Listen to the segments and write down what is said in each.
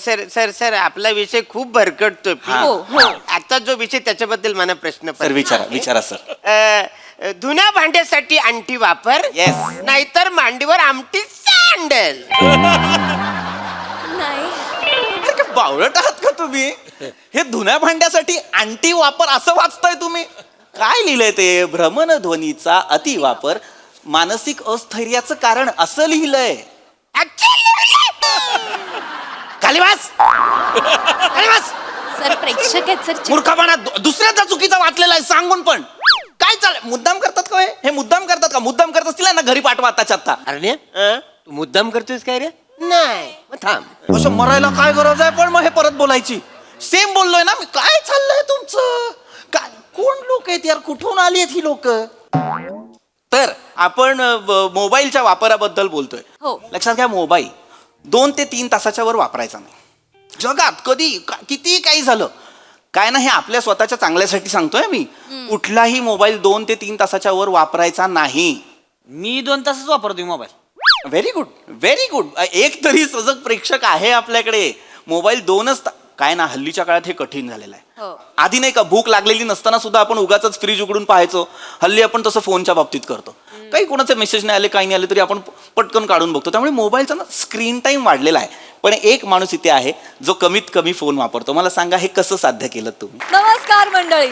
Sir sir sir आपला विषय खूप भरकटतोय हो, हो. आता जो विषय त्याच्याबद्दल मला प्रश्न सर विचारा विचारा सर. धुण्या भांड्यासाठी अंटी वापर Yes. नाहीतर मांडीवर आमटी सँडल. नाही. अरे काय बावळट आहात का तुम्ही? हे धुण्या भांड्यासाठी अंटी वापर असं वाचताय तुम्ही? काय लिहिलंय ते? भ्रमणध्वनीचा अतिवापर मानसिक अस्थैर्याचं कारण असं लिहिलंय. खाली बस. खाली बस. सर प्रेक्षक आहेत सर. मूर्खपणा दुसऱ्याचा चुकीचा वाचलेला आहे सांगून पण. काय चाललंय? मुद्दाम करतात का हे मुद्दाम करतात का? मुद्दाम करत असतील ना घरी पाठवा आताच्या आता. अरे तू मुद्दाम करतोयस काय रे? नाही मग थांब. असं मरायला काय गरज आहे पण मग हे परत बोलायची? सेम बोललोय ना मी. काय चाललंय तुमचं? काय कोण लोक आहेत यार? कुठून आली आहेत ही लोक? तर आपण मोबाईलच्या वापराबद्दल बोलतोय. हो. लक्षात घ्या, मोबाईल 2 ते 3 तासाच्या वर वापरायचा नाही. जगात कधी किती काही झालं काय ना, हे आपल्या स्वतःच्या चांगल्यासाठी सांगतोय मी. कुठलाही मोबाईल 2 ते 3 तासाच्या वर वापरायचा नाही. मी 2 तासच वापरतोय mobile. Very good very good. एक तरी सजग प्रेक्षक आहे आपल्याकडे. मोबाईल 2च काय ना, हल्लीच्या काळात हे कठीण झालेलं आहे. हो. आधी नाही का, भूक लागलेली नसताना सुद्धा आपण उगाच फ्रीज उघडून पाहायचो. हल्ली आपण तसं फोनच्या बाबतीत करतो. काही कोणाचे मेसेज नाही आले, काही नाही आले तरी आपण पटकन काढून बघतो. त्यामुळे मोबाईलचा ना स्क्रीन टाइम वाढलेला आहे. पण एक माणूस इथे आहे जो कमीत कमी फोन वापरतो. मला सांगा हे कसं साध्य केलं तुम्ही? नमस्कार मंडळी.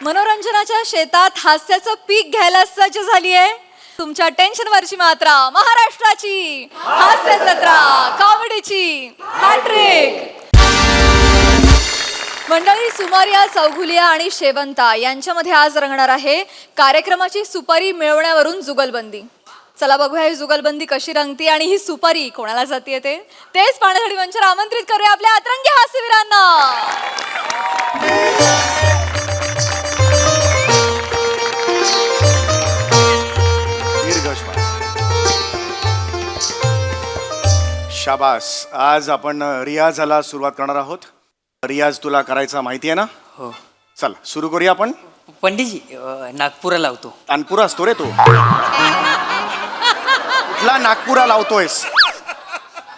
मनोरंजनाच्या शेतात हास्याचं पीक घ्यायला सज्ज झाली आहे तुमच्या टेन्शनवरची मात्रा. महाराष्ट्राची हास्य जत्रा, कॉमेडीची हॅट्रिक. मंडळी, सुमारिया, चौघुलिया आणि शेवंता यांच्यामध्ये आज रंगणार आहे कार्यक्रमाची सुपारी मिळवण्यावरून जुगलबंदी. चला बघूया ही जुगलबंदी कशी रंगती आणि ही सुपारी कोणाला जातीये तेच पाहण्यासाठी मंचावर आमंत्रित करूया आपल्या अतरंगी हास्यवीरांना. दीर्घ श्वास. शाबास. आज आपण रियाजाला सुरुवात करणार आहोत. रियाज तुला करायचा माहिती आहे ना? हो. चल सुरू करूया आपण. पंडितजी नागपूरला लावतो. तानपुरा असतो रे तू. कुठला नागपुरा लावतोयस?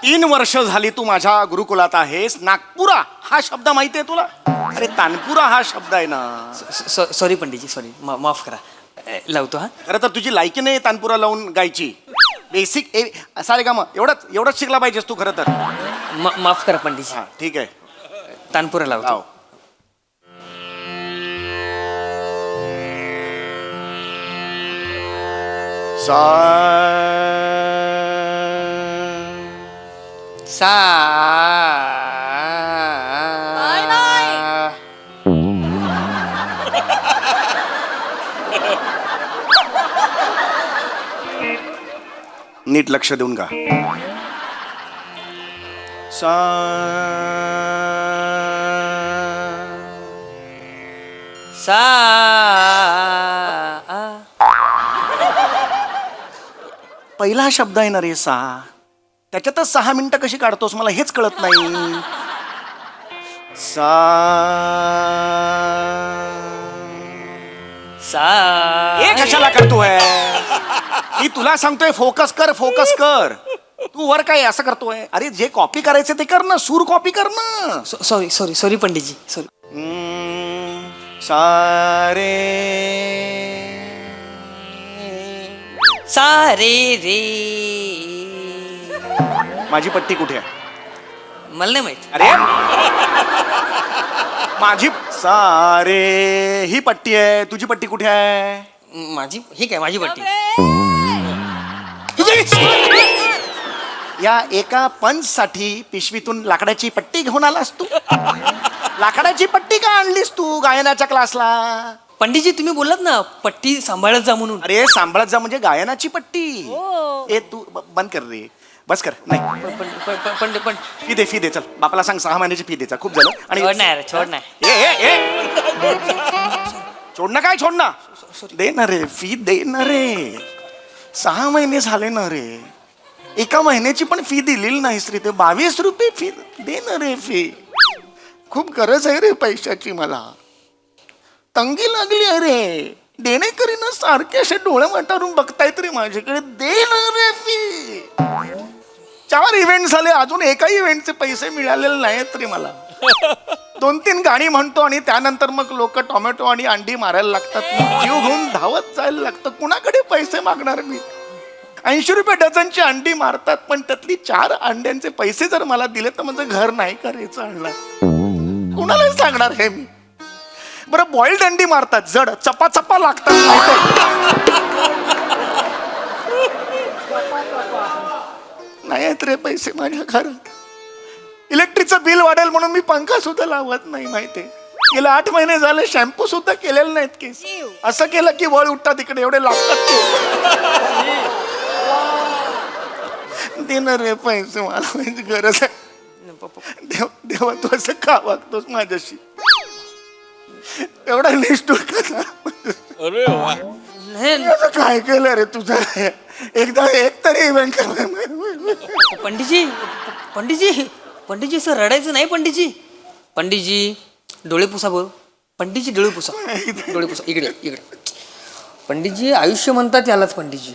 3 वर्ष झाली तू माझ्या गुरुकुलात आहेस. नागपुरा हा शब्द माहिती आहे तुला? अरे तानपुरा हा शब्द आहे ना. सॉरी पंडितजी, सॉरी, माफ करा. लावतो. हा, खरं तर तुझी लायकी नाही तानपुरा लावून गायची. बेसिक असा रे का मग एवढंच शिकला पाहिजेस तू खरं तर. माफ करा पंडितजी. हा ठीक आहे, तानपुरा लावतो. लाव. सा नाही, नाही. नीट लक्ष देऊन गा. सा सा पहिला शब्द आहे ना रे सा. त्याच्यातच 6 मिनिटं कशी काढतोस मला हेच कळत नाही. सा सा हे कशाला करतोय? मी तुला सांगतोय फोकस कर फोकस कर. तू वर काय असं करतोय? अरे जे कॉपी करायचं ते कर ना. सूर कॉपी कर ना. सॉरी सॉरी सॉरी पंडितजी, सॉरी. सारे सारे रे. माझी पट्टी कुठे आहे? मला नाही माहित. अरे माझी सारे ही पट्टी आहे. तुझी पट्टी कुठे आहे? माझी ही काय माझी पट्टी. या एका पंच साठी पिशवीतून लाकडाची पट्टी घेऊन आलास तू? लाकडाची पट्टी का आणलीस तू गायनाच्या क्लासला? पंडितजी तुम्ही बोललात ना पट्टी सांभाळत जा म्हणून. अरे सांभाळत जा म्हणजे गायनाची पट्टी. ए तू बंद कर रे. बस कर. नाही पण फी दे चल. बापाला सांग 6 महिन्याची फी द्यायचा. खूप झालं. आणि छोड नाही, छोड नाही. छोडणं काय छोडणं? दे ना रे फी दे ना रे. 6 महिने झाले ना रे. एका महिन्याची पण फी दिलेली नाहीस रे. ते 22 रुपये फी दे ना रे. फी खूप गरज आहे रे पैशाची. मला तंगी लागली अरे. देणेकरी ना सारखे असे डोळे वाटारून बघतायत रे माझ्याकडे. दे ना रे फी. 4 इव्हेंट झाले, अजून एकाही इव्हेंटचे पैसे मिळालेले नाहीत रे मला. 2-3 गाणी म्हणतो आणि त्यानंतर मग लोक टोमॅटो आणि अंडी मारायला लागतात. जीव घेऊन धावत जायला लागतं. कुणाकडे पैसे मागणार मी? 80 रुपये डझनची अंडी मारतात, पण त्यातली 4 अंड्यांचे पैसे जर मला दिले तर माझं घर नाही करायचं आणणार. कुणाला सांगणार हे मी? बरं, बॉइल्ड अंडी मारतात, जड चपाचपा लागतात नाही आहेत रे पैसे माझ्या घरात. इलेक्ट्रिकचं बिल वाढेल म्हणून मी पंखा सुद्धा लावत नाही माहितीये. गेले 8 महिने झाले शॅम्पू सुद्धा केलेलं नाहीत केस. असं केलं की वळ उठतात इकडे, एवढे लागतात केस. देणार रे पैसे, मला माझी गरज आहे. देवा तू असं का वागतोस माझ्याशी? एवढा निष्ठुर कसा? नाही असं काय केलं रे तुझं? एकदा एक तरी इव्हेंट पंडितजी पंडितजी पंडितजी सर रडायचं नाही. पंडितजी डोळे पुसा बोल. पंडितजी डोळे पुसा. इकडे इकडे. पंडितजी आयुष्य म्हणतात यालाच पंडितजी.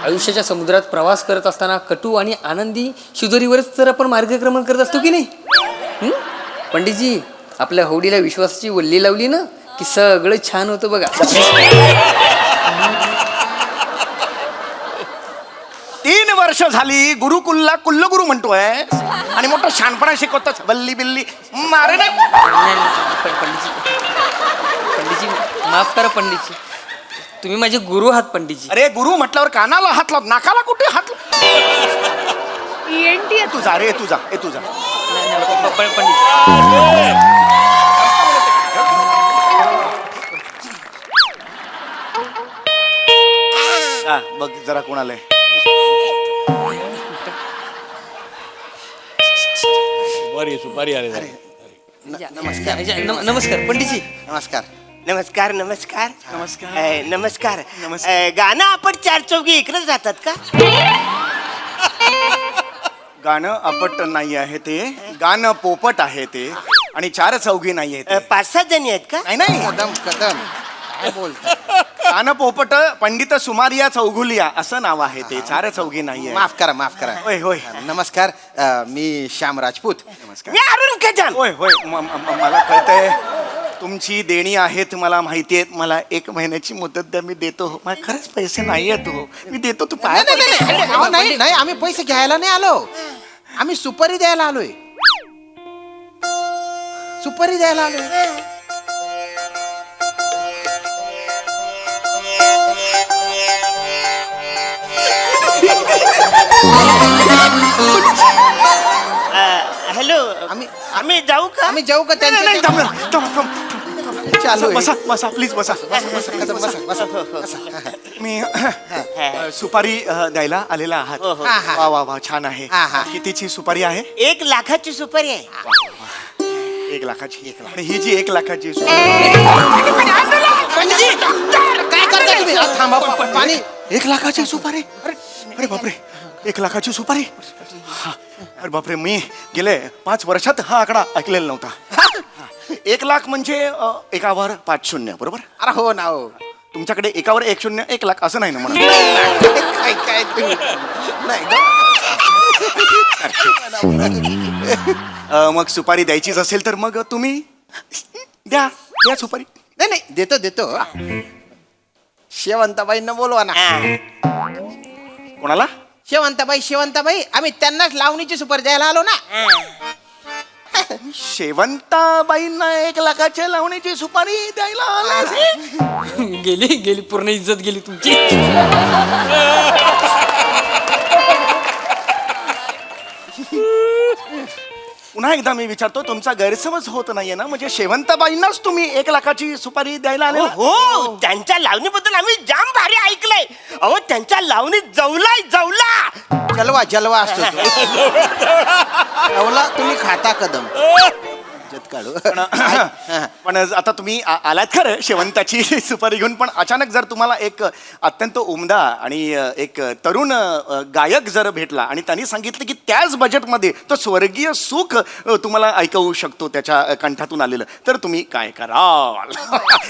आयुष्याच्या समुद्रात प्रवास करत असताना कटू आणि आनंदी शिदोरीवरच तर आपण मार्गक्रमण करत असतो की नाही? पंडितजी आपल्या होडीला विश्वासाची वल्ली लावली ना की सगळं छान होतं बघा. 3 वर्ष झाली गुरुकुलला कुल्लगुरू म्हणतोय आणि मोठा शहाणपणा शिकवतोच. बल्ली बिल्ली मारे नाही. पंडितजी माफ करा पंडितजी, तुम्ही माझे गुरु आहात पंडितजी. अरे गुरु म्हटल्यावर कानाला हात लाव, नाकाला कुठे हात लाव? ENT आहे तुझा. अरे तुझा पंडितजी बघ जरा कोणाला सुपारी आले. नमस्कार पंडितजी. नमस्कार नमस्कार नमस्कार नमस्कार. नमस्कार. नमस्कार. गाणं आपण 4 चौघी इकडेच जातात का? गाणं अपट नाही आहे ते, गाणं पोपट आहे ते. आणि 4 चौघी नाही आहे ते. 5-6 जणी आहेत का? नाही कदम काय बोलता? गाणं पोपट पंडित सुमारिया चौगुलिया असं नाव आहे ते. 4 चौघी नाही आहे. माफ करा होय होय. नमस्कार, मी श्याम राजपूत. नमस्कार. मी अरुण कदम. होय होय. मला कळतंय तुमची देणी आहेत, मला माहिती आहेत. मला 1 महिन्याची मुदत द्या, मी देतो. मला खरंच पैसे नाही आहेत हो, मी देतो. तू पाय नाही, आम्ही पैसे घ्यायला नाही आलो, आम्ही सुपारी द्यायला आलोय. सुपारी द्यायला आलोय. हॅलो, आम्ही जाऊ का? आम्ही जाऊ का नाही, नाही, त्यांच्या? थांब, थांब, थांब. चालू आहे. बसा बसा प्लीज बसा. मी सुपारी द्यायला आलेला आहात. हा, हा. वा वा वा, छान आहे. हा, हा. कितीची सुपारी आहे? 1 लाखाची सुपारी आहे. 1 लाखाची. आणि ही जी 1 लाखाची सुपारी काय करता तुम्ही? थांबा, पाणी. 1 लाखाची सुपारी? अरे बापरे, 1 लाखाची सुपारी. हा. अरे बापरे, मी गेले 5 वर्षात हा आकडा ऐकलेला नव्हता. 1 लाख म्हणजे एकावर 5 शून्य, बरोबर? अरे हो ना हो. तुमच्याकडे एकावर 1 शून्य 1 लाख असं नाही ना म्हणा? काय तुम्ही नाही. मग सुपारी द्यायचीच असेल तर मग तुम्ही द्या सुपारी. नाही, देतो. शेवंताबाईंना बोलवा ना. कोणाला? शेवंताबाई, आम्ही त्यांनाच लावणीची सुपारी द्यायला आलो ना. शेवंताबाईंना 1 लाखाच्या लावणीची सुपारी द्यायला आला? गेली पूर्ण इज्जत गेली तुमची. पुन्हा एकदा मी विचारतो, तुमचा गैरसमज होत नाहीये ना? म्हणजे शेवंताबाईंनाच तुम्ही 1 लाखाची सुपारी द्यायला आले? हो, त्यांच्या लावणीबद्दल आम्ही जाम भारी ऐकलंय. अहो, त्यांच्या लावणीत जवला जलवा असतो तो. जवला तुम्ही खाता कदम. बचत काढू पण आता तुम्ही आलात खरं शेवंताची सुपारी घेऊन, पण अचानक जर तुम्हाला एक अत्यंत उमदा आणि एक तरुण गायक जर भेटला आणि त्यांनी सांगितलं की त्याच बजेटमध्ये तो स्वर्गीय सुख तुम्हाला ऐकवू शकतो त्याच्या कंठातून आलेलं, तर तुम्ही काय कराल?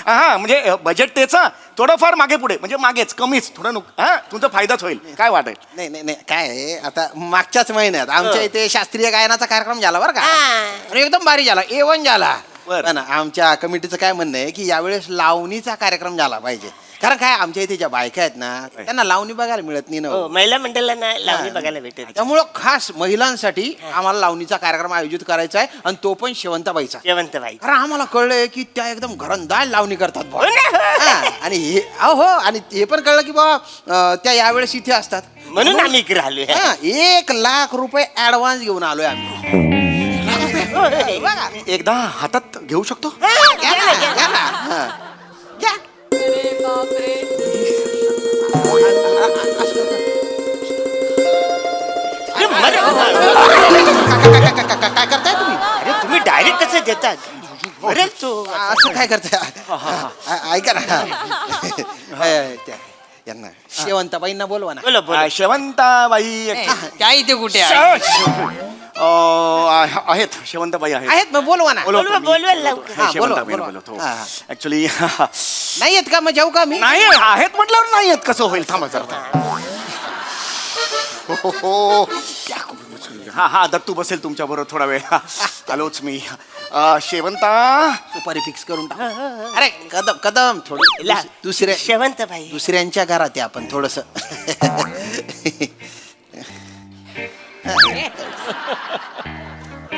हा म्हणजे बजेट त्याचा थोडंफार मागे पुढे, म्हणजे मागेच कमीच थोडं हा तुमचा फायदाच होईल, काय वाटेल? नाही नाही नाही काय आहे, आता मागच्याच महिन्यात आमच्या इथे शास्त्रीय गायनाचा कार्यक्रम झाला बरं का, आणि एकदम भारी झाला, A1 झाला. बरं. पण आमच्या कमिटीचं काय म्हणणं आहे की यावेळेस लावणीचा कार्यक्रम झाला पाहिजे, कारण काय आमच्या इथे ज्या बायका आहेत ना त्यांना लावणी बघायला मिळत नाही ना हो, महिला मंडळांना लावणी बघायला भेटेल. त्यामुळं खास महिलांसाठी आम्हाला लावणीचा कार्यक्रम आयोजित करायचा आहे, आणि तो पण शेवंताबाईचा. शेवंतबाई. कारण आम्हाला कळलंय की त्या एकदम घरंदाज लावणी करतात बुवा. हो ना? हा, आणि हे हो, आणि हे पण कळलं की बाबा त्या यावेळेस इथे असतात, म्हणून आम्ही इकडे आलोय. हा, 1,00,000 रुपये ऍडव्हान्स घेऊन आलोय आम्ही. बघा. एकदा हातात घेऊ शकतो? घ्या ना, घ्या ना. हा. घ्या. अरे बापरे. काय करताय तुम्ही? अरे तुम्ही डायरेक्ट कसं देतात? बरेल तू. असं काय करताय? ऐका ना, यांना शेवंताबाईंना बोलवा ना. बोला बोला. शेवंताबाई त्या इथे कुठे आहे? आहेत, शेवंताबाई आहेत. आहेत मग बोलवा ना. बोलवा बोलवा लवकर. हा, बोलवा, शेवंताबाई बोलवा. बोलवतो. हा, हा. ऍक्च्युली नाही येत का? मग जाऊ का मी? नाही आहेत म्हटल्यावर नाही आहेत कसं होईल? थांबा जरा. हो. हा हा दत्तू बसेल तुमच्या बरोबर थोडा वेळ. आलोच मी. शेवंता सुपारी फिक्स करून टाक. अरे कदम कदम थोडं दुसऱ्या शेवंतबाई. दुसऱ्यांच्या घरात आहे आपण थोडस.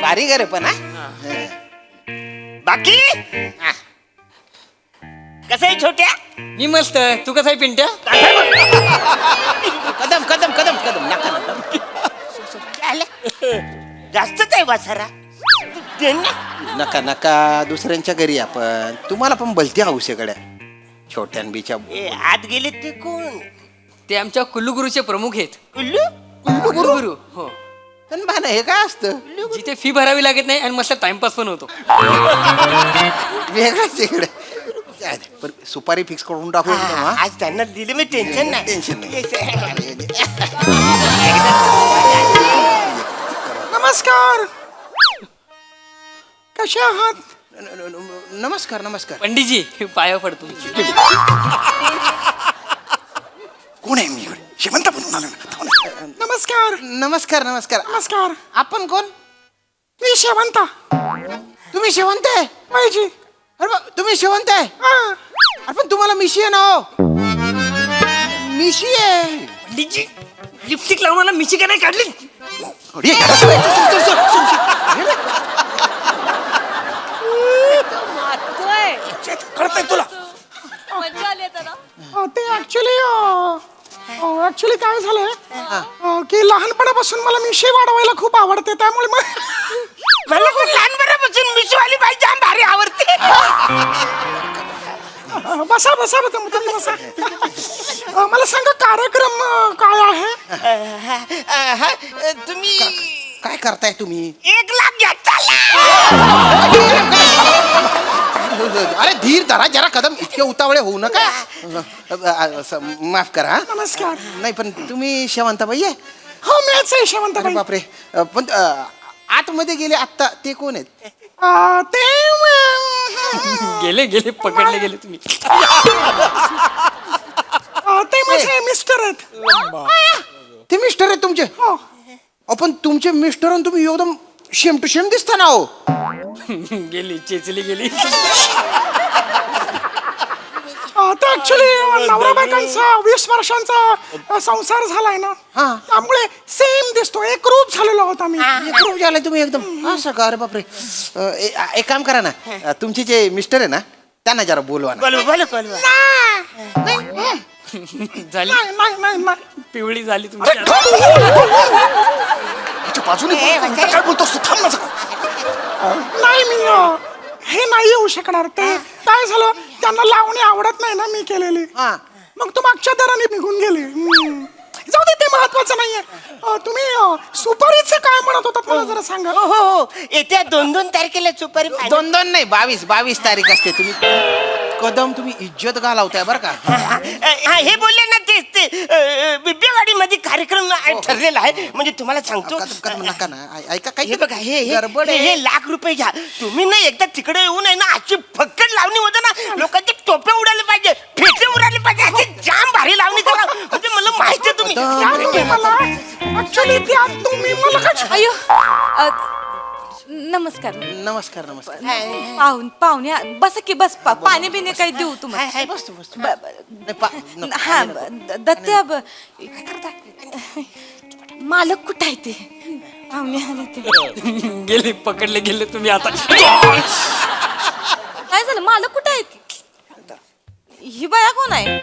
भारी घर आहे पण हा. बाकी कसं आहे छोट्या? मी मस्त, तू कसा आहे पिंट्या? कदम कदम कदम कदम नका नका. जास्तच आहे वासारा. दे ना. नका नका दुसऱ्यांच्या घरी आपण. तुम्हाला पण भलती हौस आहे गड्या छोट्यान बीच्या. ए, आत गेले ते कोण? ते आमच्या कुल्लूगुरूचे प्रमुख आहेत. कुल्लू? कुल्लूगुरू हो. पण भान हे काय असतं? जिथे फी भरावी लागत नाही आणि मस्त टाइमपास पण होतो. वेगळंच इकडे. पण सुपारी फिक्स करून टाकू एकदम, हा? आज त्यांना दिले मी टेन्शन नाही. टेन्शन नाही. नमस्कार. कसे आहात? नमस्कार नमस्कार. पंडितजी पाया पडतो. कोण आहे? मी शेवंत बनवून आलो ना. नमस्कार. नमस्कार नमस्कार. नमस्कार. आपण कोण? मी शेवंता. तुम्ही शेवंत आहे? पाहिजे. अरे तुम्ही शेवंत आहे? अरे पण तुम्हाला मिशी आहे ना हो? मिशी आहे. पंडितजी लिपस्टिक लावून मला मिशी का नाही काढली? कळतंय तुला? मजा आली आता ना. ते ऍक्च्युली काय झालंय की लहानपणापासून मला मिशी वाढवायला खूप आवडते, त्यामुळे मला पण लहानपणापासून मिशवाली बाई जाम भारी आवडते. बसा बसा बसा. मला सांगा कार्यक्रम काय आहे? तुम्ही काय करताय तुम्ही? 1,00,000 घ्या चला. अरे धीर धरा जरा कदम, इतके उतावळे होऊ नका. माफ करा हा. नमस्कार. नाही पण तुम्ही शेवंताबाई आहे? हो मीच आहे अरे शेवंताबाई. बापरे. पण आतमध्ये गेले आत्ता ते कोण आहेत? ते गेले गेले पकडले गेले तुम्ही. ते माझे मिस्टर आहेत. ते मिस्टर आहेत तुमचे? हो. पण तुमचे मिस्टर आणि तुम्ही एकदम शेम टू शेम दिसता ना हो. गेली चेचली गेली. ते ऍक्च्युली नवरा बायकांचा 20 वर्षांचा संसार झालाय ना, हा. त्यामुळे सेम दिसतो, एक रूप झालेलो आहोत आम्ही. खूप झालंय तुम्ही एकदम असं का? अरे बापरे. एक काम करा ना, तुमचे जे मिस्टर आहे ना त्यांना जरा बोलवा ना. बोलवा. झाली नाही. पिवळी झाली तुमची. बाजूने काय बोलतोस तू? थांब ना जरा. नाही मी हे नाही येऊ शकणार. ते काय झालं, त्यांना लावणी आवडत नाही ना मी केलेली. हा. मग तू मागच्या दराने निघून गेले. जाऊ दे, ते महत्वाचं नाहीये. तुम्ही सुपारीचं काय म्हणत होतात मला जरा सांगा. हो हो हो येत्या 2 तारखेला सुपारी final. 2 नाही 22 तारीख असते. तुम्ही कदम तुम्ही इज्जत घालावताय बरं का. हा हे बोलले ना तेच ते बिब्बेवाडी मध्ये कार्यक्रम ठरलेला आहे. म्हणजे तुम्हाला सांगतो कदम नका ना. ऐका हे काय बघा हे गडबड हे आहे. हे लाख रुपये घ्या तुम्ही ना एकदा तिकडे येऊन आहे ना अशी फक्कड लावणी होतं ना लोकांचे टोपे उडाले पाहिजे फेटे उडाले पाहिजे अशी जाम भारी लावणी करा म्हणजे मला माहिती आहे तुम्ही ऍक्च्युली तुम्ही मला काय अयो नमस्कार नमस्कार. पाहुणे बस की बस पाणी बिने काही देऊ तुम्हाला बसतो बसतो नाही, नको. हा दत्त्या काय करता मालक कुठं आहे ते पाहुणे आले ते गेले पकडले गेले तुम्ही आता. काय झालं मालक कुठं आहेत ही बाया कोण आहे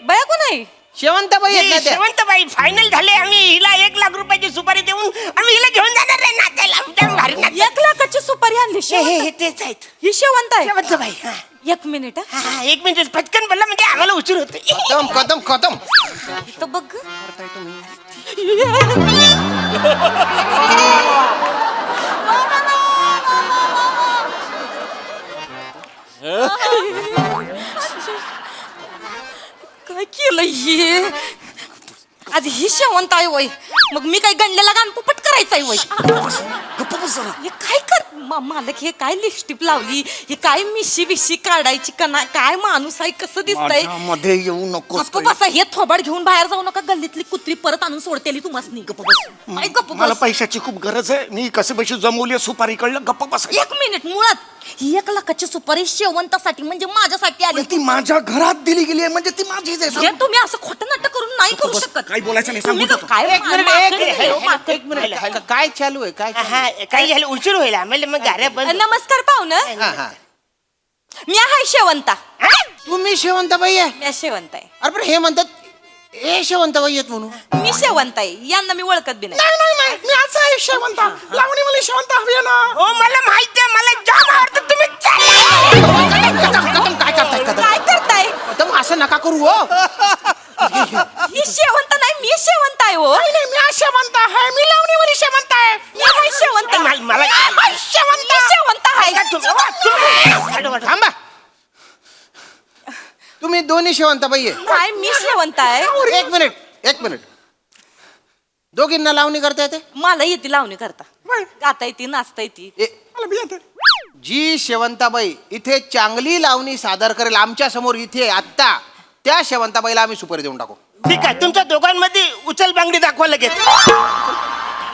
बाया कोण आहे शेवंताबाई आहेत ना त्या? शेवंतबाई फायनल झाले आम्ही हिला 1 लाख रुपयाची सुपारी देऊन आम्ही हिला घेऊन जाणार आहे नाचायला जाम भारी नाच 1 लाखाची सुपारी आणली हे तेच आहेत ही शेवंत आहे शेवंतबाई हा 1 मिनिट हा, हा, 1 मिनिट पटकन बोलला म्हणजे आम्हाला उशीर होते कदम तो बघ काय केलं हे आज ही शेवंत आहे वय मग मी काय गणलेला गाण पुपट करायचंय वय हे काय कर मालक हे काय लिपस्टिक लावली हे काय मिशी बिशी काढायची कना काय माणूस आहे कसं दिसतंय मध्ये येऊ नको. गप्प बसा हे थोबाड घेऊन बाहेर जाऊ नका गल्लीतली कुत्री परत आणून सोडतेली तुम्हाला काय गप्प मला बस पैशाची खूप गरज आहे. मी कसे पैसे जमवले सुपारी कळलं गप्प बस. 1 मिनिट मुळात ही 1 लाखाची सुपारी शेवंतासाठी म्हणजे माझ्यासाठी आली ती माझ्या घरात दिली गेली आहे म्हणजे ती माझीच आहे. हे तुम्ही असं खोटं नाटक करून नाही करू बस, शकत काही बोलायचं नाही, तुम्ही सांगू काय एक मिनिट माकडे एक आहे, हो, माकडे. मिनिट काय चालू आहे काय चालू आहे? हा काही झालं उशीर होईल आम्हाला मग गाड्या बंद नमस्कार पाहुणं हा. मी आहे शेवंता तुम्ही शेवंताबाई आहे? मी शेवंत आहे अरे पण हे म्हणतात ए शेवंताबाई आहेत म्हणून. मी शेवंत आहे यांना मी ओळखत बी नाही नाही मी असं आहे शेवंत लावणी मला शेवंत हवी आहे ना. हो मला माहिती आहे मला जाम आवडतं तुम्ही कदम काय करताय कदम? काय करताय कदम असं नका करू हो. ही शेवंत नाही मी शेवंत आहे हो नाही मी शेवंत आहे मी लावणीवाली शेवंत आहे. मी आहे शेवंत मला मी शेवंत आहे थांबा तुम्ही दोन्ही शेवंताबाई आहे? काय मी शेवंत आहे एक मिनिट दोघींना लावणी करता येते? मला येते लावणी करता गाता येते नाचता येते मला बी येते. जी शेवंताबाई इथे चांगली लावणी सादर करेल आमच्या समोर इथे आत्ता त्या शेवंताबाईला आम्ही सुपारी देऊन टाकू. ठीक आहे तुमच्या दोघांमध्ये उचल बांगडी दाखवा लगेच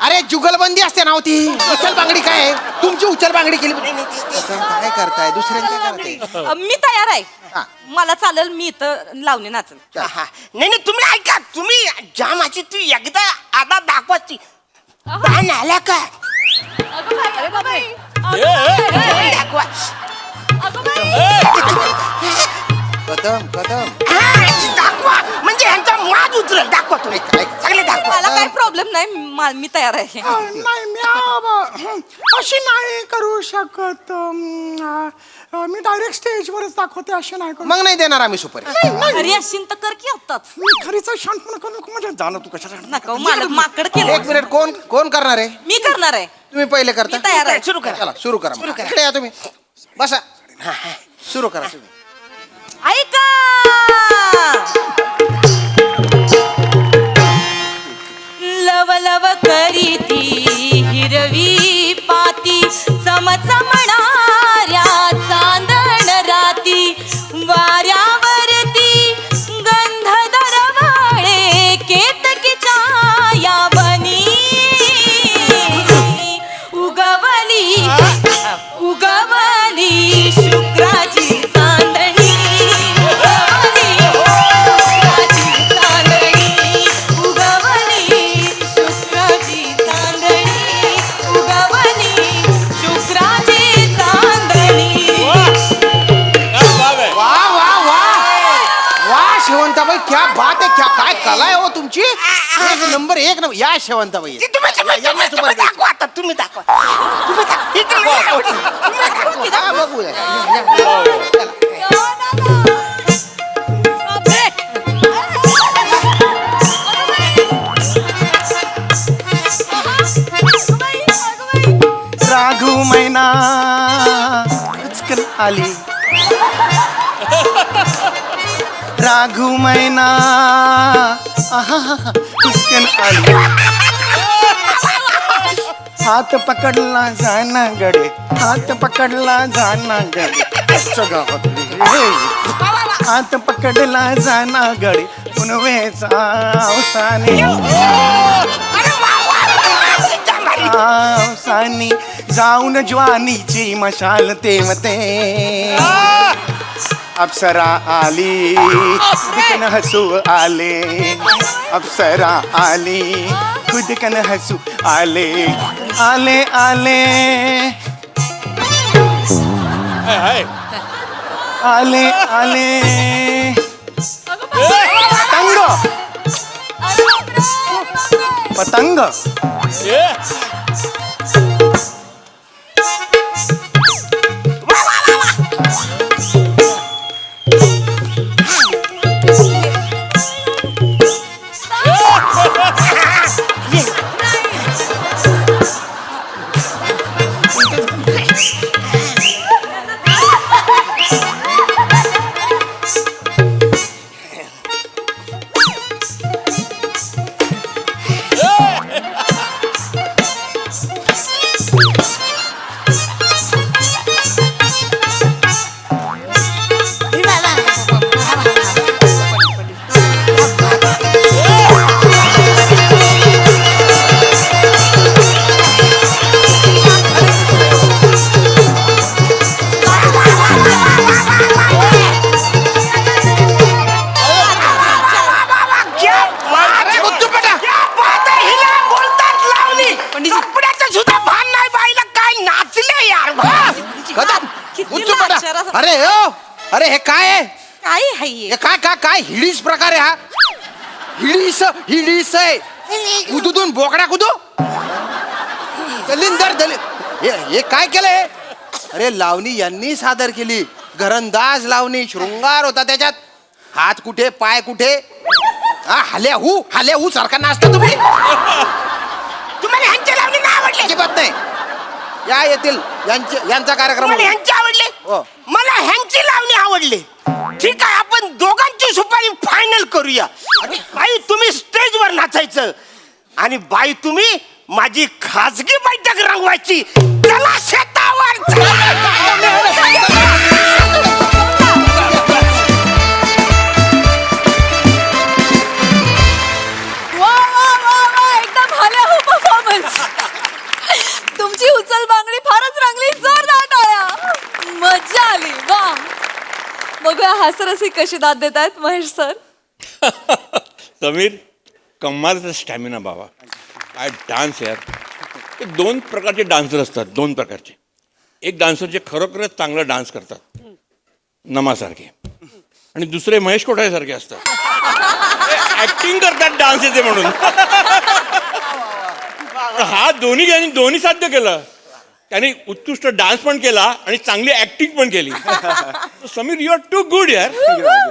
अरे जुगलबंदी असते ना होती उचल बांगडी काय आहे? तुमची उचल बांगडी केली काय करताय दुसऱ्यांचं काय करताय? मी तयार हा. आहे मला चालेल मी इथं लावणी नाचल हा. नाही तुम्ही ऐका तुम्ही जाम अशी ती एकदा आता दाखवाची पान आला का दाखवा कदम हा, दाखवा म्हणजे यांचा माज उतरेल दाखवा तुम्ही चांगले दाखवा मला काय प्रॉब्लेम नाही मी तयार आहे नाही मी अशी नाही करू शकत. मी डायरेक्ट स्टेजवरच दाखवते अशी नाही करू. मग नाही देणार आम्ही सुपारी. घरी असेल तर कर की आत्ताच मी खरीच शांतपणा करू नको म्हणजे जाणं तू कशाला नका मला माकड केलं एक मिनिट कोण करणार आहे? मी करणार आहे तुम्ही पहिले करता मी तयार आहे. सुरू करा चला सुरू करा मग. इकडे या तुम्ही बसा सुरू करा तुम्ही. ऐका लव लव करीती हिरवी पाती चमचमणाऱ्या चांदण राती वाऱ्यावरती गंध दरवळे केतकीच्या या बनी उगवली शुक्राची चांदणी शेवंताबाई क्या बात आहे क्या काय कला आहे हो तुमची एक नंबर या शेवंताबाई तुम्ही दाखवा आता तुम्ही दाखवा तुम्ही दाखवा. इकडे मला आवडलं. तुम्ही दाखवा. बघूया आली राघू मैना आहा खुसकन आली हात पकडला जाना गडे हात पकडला जाना गडे गावातली हे. हात पकडला जाना गडे पुनवेचा अवसाने अवसानी जाऊन ज्वानीची मशाल तेवते अप्सरा आली खुदकन हसू आले अप्सरा आली खुदकन हसू आले आले आले हाय हाय आले आले पतंग पतंग ये अरे गुच्चूपटा. कदम गुच्चूपटा. अरे ओ अरे हे काय आहे काय आहे हे काय काय काय हिडीस प्रकार आहे हा हिडीस हिडीस आहे कुदून बोकड्या कुदू दलिंदर हे काय केलंय अरे लावणी यांनी सादर केली घरंदाज लावणी शृंगार होता त्याच्यात हात कुठे पाय कुठे हाल्या हू सारखा नाचता तुम्ही तुम्हाला ह्यांची लावणी नाही आवडली अजिबात नाही या येतील यांचा कार्यक्रम तुम्हाला होईल. ह्यांची आवडली हो. मला ह्यांची लावणी आवडली ठीक आहे आपण दोघांची सुपारी फायनल करूया बाई तुम्ही स्टेजवर नाचायचं आणि बाई तुम्ही माझी खाजगी बैठक रंगवायची चला शेतावर वा वा वा वा एकदम हल्याहू परफॉर्मन्स तुमची उचल बांगडी फारच रंगली जोरदार टाळ्या मजा आली वा बघूया हास्यरसिक कशी दाद देत आहेत महेश सर समीर कमालचा स्टॅमिना बाबा काय डान्स यार ते दोन प्रकारचे डान्सर असतात दोन प्रकारचे एक डान्सर जे खरोखरच चांगला डान्स करतात नमासारखे आणि दुसरे महेश कोठारेसारखे असतात ऍक्टिंग करतात डान्स येते म्हणून हा दोन्ही साध्य केलं त्याने उत्कृष्ट डान्स पण केला आणि चांगली ऍक्टिंग पण केली Sameer you are too good यार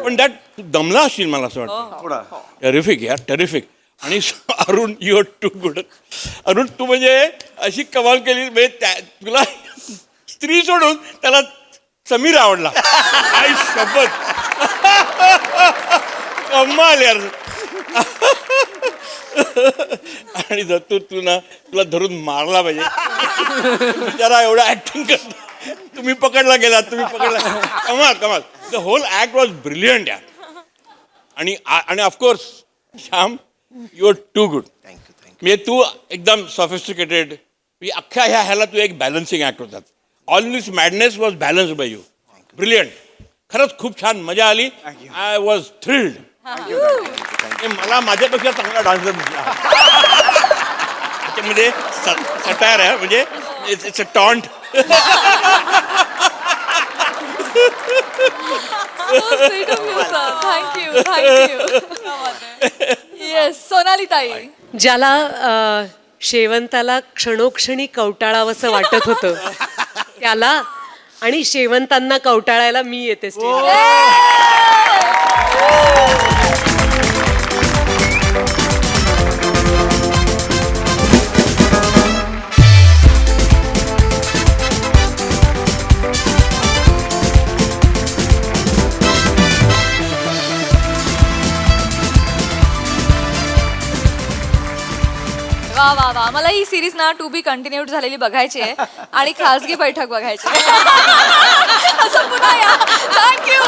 पण दॅट दमला असशील मला असं वाटतं टेरिफिक यार टेरिफिक आणि Arun you are too good Arun तू म्हणजे अशी कमाल केली म्हणजे तुला स्त्री सोडून त्याला समीर आवडला आई शपथ कमाल यार आणि जर तुला धरून मारला पाहिजे बिचारा एवढा ऍक्टिंग करतो तुम्ही पकडला गेलात कमाल कमाल the whole act was brilliant यार आणि of course Shyam you are too good म्हणजे तू एकदम सॉफिस्टिकेटेड अख्ख्या ह्याला तू एक बॅलन्सिंग ऍक्ट होतात all this madness was balanced by you brilliant खरंच खूप छान मजा आली आय वॉज थ्रिल्ड मला माझ्यापेक्षा चांगला डान्सर दिसला त्याच्यामध्ये सटायर आहे म्हणजे it's a taunt thank you yes Sonali ताई ज्याला शेवंताला क्षणोक्षणी कवटाळावंसं वाटत होतं त्याला आणि शेवंतांना कवटाळायला मी येते आम्हाला ही सिरीज ना टू बी कंटिन्यूड झालेली बघायची आहे आणि खासगी बैठक बघायची आहे. असं पुन्हा या. थँक्यू.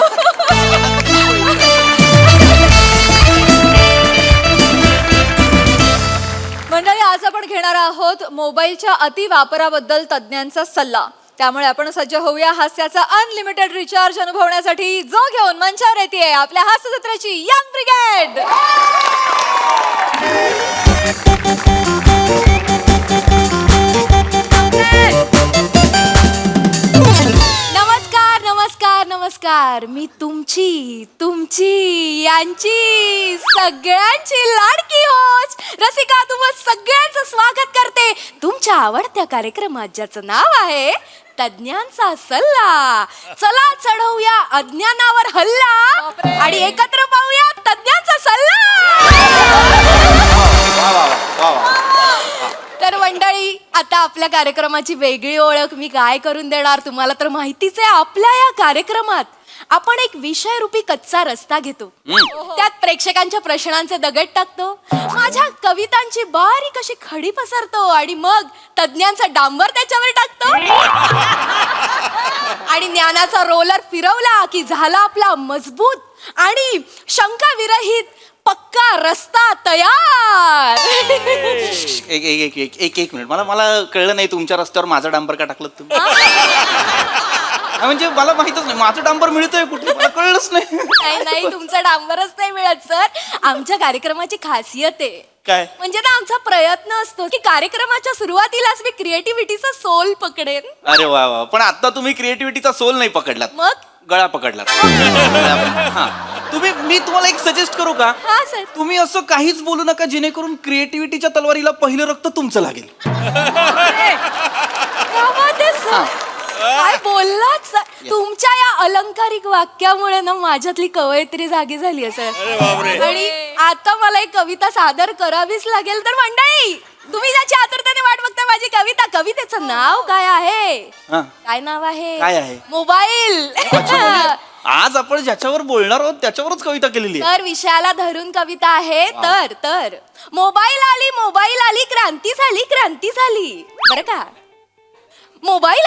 मंडळी, आज आपण घेणार आहोत मोबाईलच्या अतिवापराबद्दल तज्ज्ञांचा सल्ला. त्यामुळे आपण सज्ज होऊया हास्याचा अनलिमिटेड रिचार्ज अनुभवण्यासाठी, जो घेऊन मंचावर येते आपल्या हास्य जत्रेची यंग ब्रिगेड. नमस्कार नमस्कार नमस्कार. मी तुमची यांची सगळ्यांची लाडकी होस्ट रसिका तुम्हा सगळ्यांचं स्वागत करते तुमच्या आवडत्या कार्यक्रमात, ज्याचं नाव आहे तज्ञांचा सल्ला. चला चढवूया अज्ञानावर हल्ला आणि एकत्र पाहूया तज्ञांचा सल्ला. तर मंडळी, आता आपल्या कार्यक्रमाची वेगळी ओळख मी काय करून देणार तुम्हाला तर माहितीच आहे. आपल्या या कार्यक्रमात आपण एक विषय रूपी कच्चा रस्ता घेतो, त्यात प्रेक्षकांच्या प्रश्नांचे दगड टाकतो, माझ्या कवितांची बारीक अशी खडी पसरतो आणि मग तज्ञांचा डांबर त्याच्यावर टाकतो आणि ज्ञानाचा रोलर फिरवला की झाला आपला मजबूत आणि शंका विरहित पक्का रस्ता तयार. एक मिनिट, मला कळलं नाही तुमच्या रस्त्यावर माझा डांबर का टाकलं तुम्ही? म्हणजे मला माहितच नाही माझं डांबर मिळतंय कुठे, मला कळलंच नाही. नाही, तुमचा डांबरच नाही मिळत सर. आमच्या कार्यक्रमाची खासियत आहे काय? म्हणजे ना आमचा प्रयत्न असतो की कार्यक्रमाच्या सुरुवातीलाच मी क्रिएटिव्हिटीचा सोल पकडेन. अरे वा वा, पण आता तुम्ही क्रिएटिव्हिटीचा सोल नाही पकडलात, मग गळा पकडलात. हा, मी तुम्हाला एक सजेस्ट करू का? हा सर. तुम्ही असं काहीच बोलू नका जेणेकरून क्रिएटिव्हिटीच्या तलवारीला पहिलं रक्त तुमचं लागेल. क्या बात आहे सर. काय बोललात सर. तुमच्या या अलंकारिक वाक्यामुळे ना माझ्यातली कवयित्री जागी झाली आहे सर. आणि आता मला एक कविता सादर करावीच लागेल. तर मंडळी, तुम्ही ज्याची आतुरतेने वाट बघता माझी कविता, कवितेचं नाव काय आहे? हा. काय नाव आहे? काय आहे? मोबाईल. आज आपण ज्याच्यावर बोलणार आहोत त्याच्यावरच कविता केलेली आहे. तर विषयाला धरून कविता आहे. तर मोबाईल आली क्रांती झाली बरं का. मोबाईल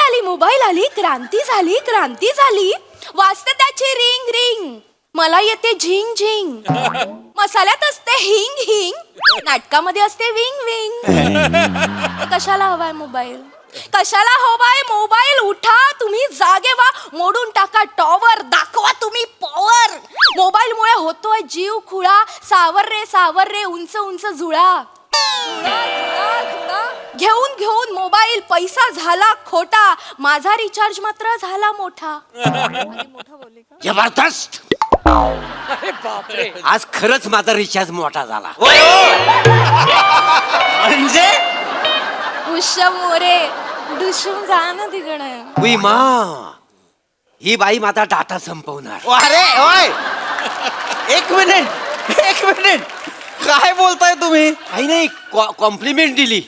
आली क्रांती झाली वाजते त्याची रिंग मला येते झिंग मसाल्यात असते हिंग नाटकामध्ये असते विंग. कशाला हवाय मोबाईल उठा तुम्ही जागे व्हा, मोडून टाका टॉवर, दाखवा तुम्ही पॉवर. मोबाईल मुळे होतोय जीव खुळा, सावर रे उंच झुळा. घेऊन मोबाईल पैसा झाला खोटा, माझा रिचार्ज मात्र झाला मोठा. जबरदस्त. आज खरंच माझा रिचार्ज मोठा झाला. म्हणजे मोरे दुशून जा ना तिकडे. उई मा, ही बाई माझा डाटा संपवणार. अरे ओय, एक मिनिट काय बोलताय तुम्ही? काही नाही, कॉम्प्लिमेंट दिली.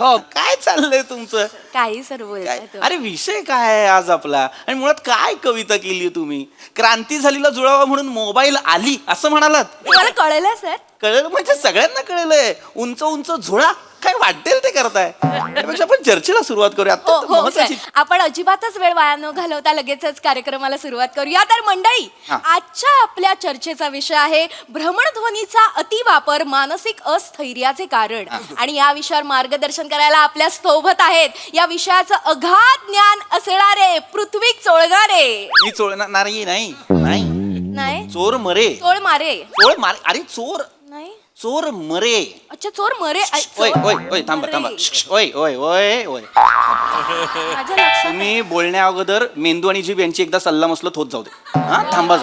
हो, काय चाललंय तुमचं? काही सर बोलताय तुम्ही. अरे विषय काय आहे आज आपला, आणि मुळात काय कविता केली तुम्ही? क्रांती झालीला जुळावा म्हणून मोबाईल आली असं म्हणालात? तुम्हाला कळलं सर? कळलं म्हणजे सगळ्यांना कळलंय. उंच झुळा काय वाटेल ते करताय. त्यापेक्षा आपण चर्चेला सुरुवात करूया. हो सर, आपण अजिबातच वेळ वाया न घालवता लगेचच कार्यक्रमाला सुरुवात करूया. तर मंडळी, आजच्या आपल्या चर्चेचा विषय आहे भ्रमणध्वनीचा अतिवापर मानसिक अस्थैर्याचे कारण. आणि या विषयावर मार्गदर्शन करायला आपल्या सोबत आहेत या विषयाचं अगाध ज्ञान असणारे पृथ्वी चोळगारे. मी चोळणार नाही. नाही, चोर मरे. चोळ मारे. अरे चोर नाही, चोर मरे. अच्छा चोर मरे. ओय थांबा. ओय माझ्या लक्षात तुम्ही बोलण्या अगोदर मेंदू आणि जीभ यांची एकदा सल्ला मसलत होत जाऊ दे. हा, थांबा.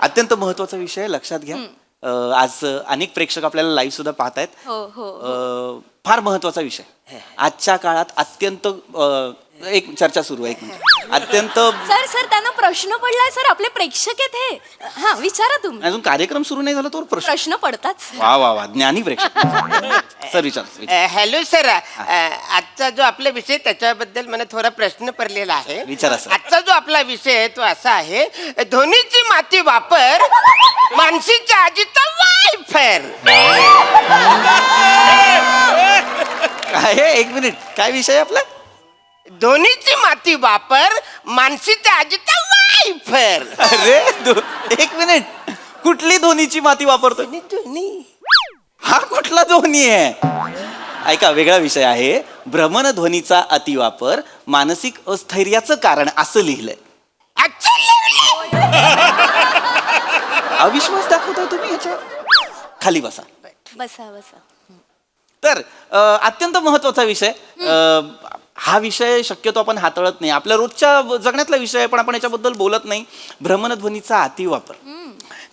अत्यंत महत्वाचा विषय लक्षात घ्या. आज अनेक प्रेक्षक आपल्याला लाईव्ह सुद्धा पाहतायत. हो. फार महत्वाचा विषय. आजच्या काळात अत्यंत एक चर्चा सुरू आहे. अत्यंत सर त्यांना प्रश्न पडलाय सर. आपले प्रेक्षक आहेत हे. हा, विचारा तुम्ही. अजून कार्यक्रम सुरू नाही झाला तर प्रश्न पडतात. वा ज्ञानी प्रेक्षक. सर विचार. हॅलो सर, आजचा जो आपला विषय त्याच्याबद्दल मला थोडा प्रश्न पडलेला आहे. विचारा सर. आजचा जो आपला विषय आहे तो असा आहे, ध्वनीची माती वापर मानसीच्या आजीचा वायफर. आहे? एक मिनिट, काय विषय आहे आपला? धोनीची माती वापर मानसीच्या आजीचा वायफर. अरे एक मिनिट, कुठली धोनीची माती वापरतोय? धोनी हा कुठला धोनी आहे? ऐका, वेगळा विषय आहे. भ्रमणध्वनीचा अतिवापर मानसिक अस्थैर्याचं कारण असं लिहिलंय. अविश्वास दाखवताय तुम्ही ह्याच्यावर? खाली बसा. बसा बसा. तर अत्यंत महत्वाचा विषय. हा विषय शक्यतो आपण हाताळत नाही, आपल्या रोजच्या जगण्यातला विषय आहे, पण आपण याच्याबद्दल बोलत नाही. भ्रमणध्वनीचा अतिवापर.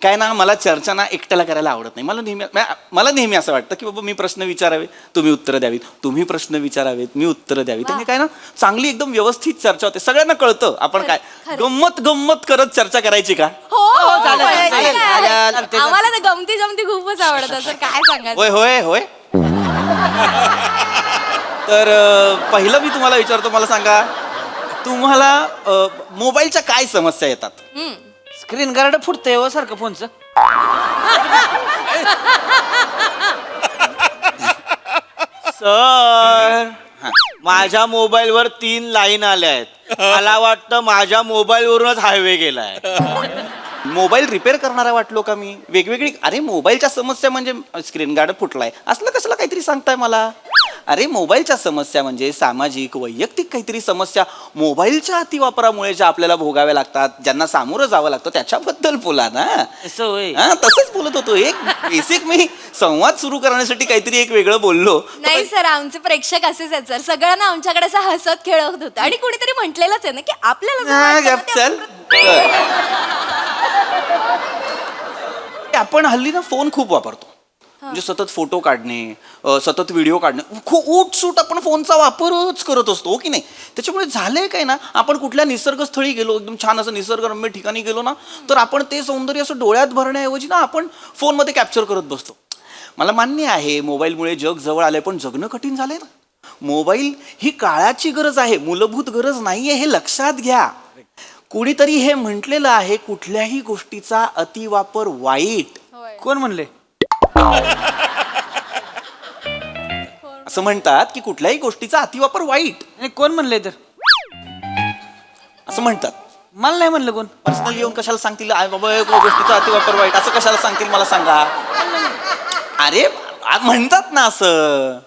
काय ना, मला चर्चा ना एकट्याला करायला आवडत नाही. मला नेहमी असं वाटतं की बाबा मी प्रश्न विचारावे, तुम्ही उत्तरं द्यावीत, तुम्ही प्रश्न विचारावेत, मी उत्तरं द्यावी. त्याने काय ना चांगली एकदम व्यवस्थित चर्चा होते. सगळ्यांना कळतं आपण काय गंमत करत चर्चा करायची का? हो चालेल, चालेल, चालेल. आम्हाला तर गमती जमती खूपच आवडतात सर, काय सांगायचं. होय होय होय. तर पहिलं मी तुम्हाला विचारतो, मला सांगा, तुम्हाला मोबाईलच्या काय समस्या येतात? स्क्रीन गार्ड फुटतंय हो सारखं फोनचं. सर, माझ्या मोबाईलवर 3 लाईन आल्या आहेत. मला वाटतं माझ्या मोबाईलवरूनच हायवे गेलाय. मोबाईल रिपेअर करणारा वाटलो का मी? वेगवेगळी, अरे मोबाईलच्या समस्या म्हणजे स्क्रीन गार्ड फुटलाय असलं कसलं काहीतरी सांगताय मला? अरे मोबाईलच्या समस्या म्हणजे सामाजिक वैयक्तिक काहीतरी समस्या मोबाईलच्या अतिवापरामुळे ज्या आपल्याला भोगाव्या लागतात, ज्यांना सामोरं जावं लागतं, त्याच्याबद्दल बोला ना. असं होय. हा, तसंच बोलत होतो. एक बेसिक मी संवाद सुरू करण्यासाठी काहीतरी एक वेगळं बोललो. नाही सर, आमचे प्रेक्षक असेच आहेत सर, सगळ्यांना आमच्याकडे असं हसत खेळत होतं. आणि कुणीतरी म्हटलेलंच आहे ना की आपल्याला जे हा, वाटतं ना गप ते चल. आपण हल्ली ना फोन खूप वापरतो. म्हणजे सतत फोटो काढणे, सतत व्हिडिओ काढणे, खूप उठसूट आपण फोनचा वापरच करत असतो, हो की नाही? त्याच्यामुळे झालंय काय ना, आपण कुठल्या निसर्गस्थळी गेलो, एकदम छान असं निसर्गरम्य ठिकाणी गेलो ना, तर आपण ते सौंदर्य असं डोळ्यात भरण्याऐवजी ना आपण फोनमध्ये कॅप्चर करत बसतो. मला मान्य आहे मोबाईलमुळे जग जवळ आलंय, पण जगणं कठीण झालंय ना. मोबाईल ही काळाची गरज आहे, मूलभूत गरज नाहीये, हे लक्षात घ्या. कुणीतरी हे म्हटलेलं आहे, कुठल्याही गोष्टीचा अतिवापर वाईट. कोण म्हणले? असं म्हणतात की कुठल्याही गोष्टीचा अतिवापर वाईट. आणि कोण म्हणले तर? असं म्हणतात. मला नाही म्हणलं कोण. पर्सनल येऊन कशाला सांगतील बाबा या गोष्टीचा अतिवापर वाईट, असं कशाला सांगतील मला सांगा? अरे म्हणतात ना असं.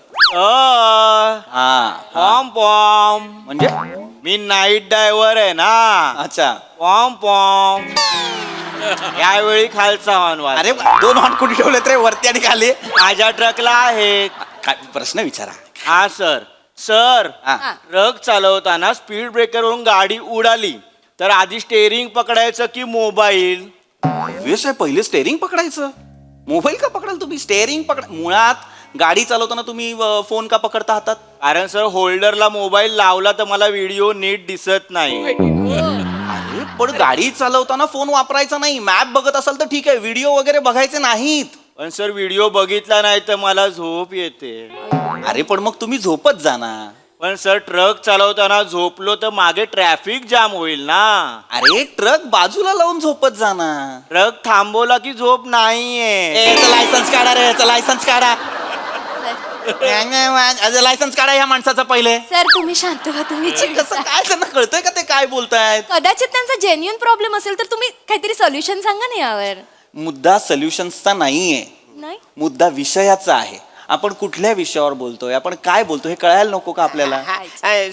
पॉम पॉम, म्हणजे मी नाईट ड्रायव्हर आहे ना. अच्छा. पॉम पॉम, यावेळी खालचा हॉर्न वाजला. अरे 2 हॉर्न कुठे ठेवलेत रे, वरती आणि खाली? माझ्या ट्रकला आहे. काय प्रश्न विचारा. हा सर. सर, हा. ट्रक चालवताना स्पीड ब्रेकरवरून गाडी उडाली तर आधी स्टेअरिंग पकडायचं की मोबाईल? वेस आहे, पहिले स्टेअरिंग पकडायचं. मोबाईल का पकडाल तुम्ही? स्टेअरिंग पकड. मुळात गाडी चालवताना तुम्ही फोन का पकडता हातात? कारण सर, होल्डरला मोबाईल लावला तर मला व्हिडिओ नीट दिसत नाही. अरे पण गाडी चालवताना फोन वापरायचा नाही. मॅप बघत असाल तर ठीक आहे, व्हिडिओ वगैरे बघायचे नाहीत. पण सर, व्हिडिओ बघितला नाही तर मला झोप येते. अरे पण मग तुम्ही झोपत जा ना. पण सर, ट्रक चालवताना झोपलो तर मागे ट्रॅफिक जाम होईल ना. अरे ट्रक बाजूला लावून झोपत जा ना. ट्रक थांबवला की झोप नाहीये. लायसन्स काढा रे, लायसन्स काढा. लायसन्स काढा या माणसाचं पहिले. सर तुम्ही शांत व्हा, तुम्ही कसं काय त्यांना कळतंय का ते काय बोलतायत? कदाचित त्यांचा जेन्युइन प्रॉब्लेम असेल तर तुम्ही काहीतरी सोल्युशन सांगा ना यावर. मुद्दा सोल्युशनचा नाहीये, नाही मुद्दा विषयाचा आहे. आपण कुठल्या विषयावर बोलतोय, आपण काय बोलतोय हे कळायला नको का आपल्याला?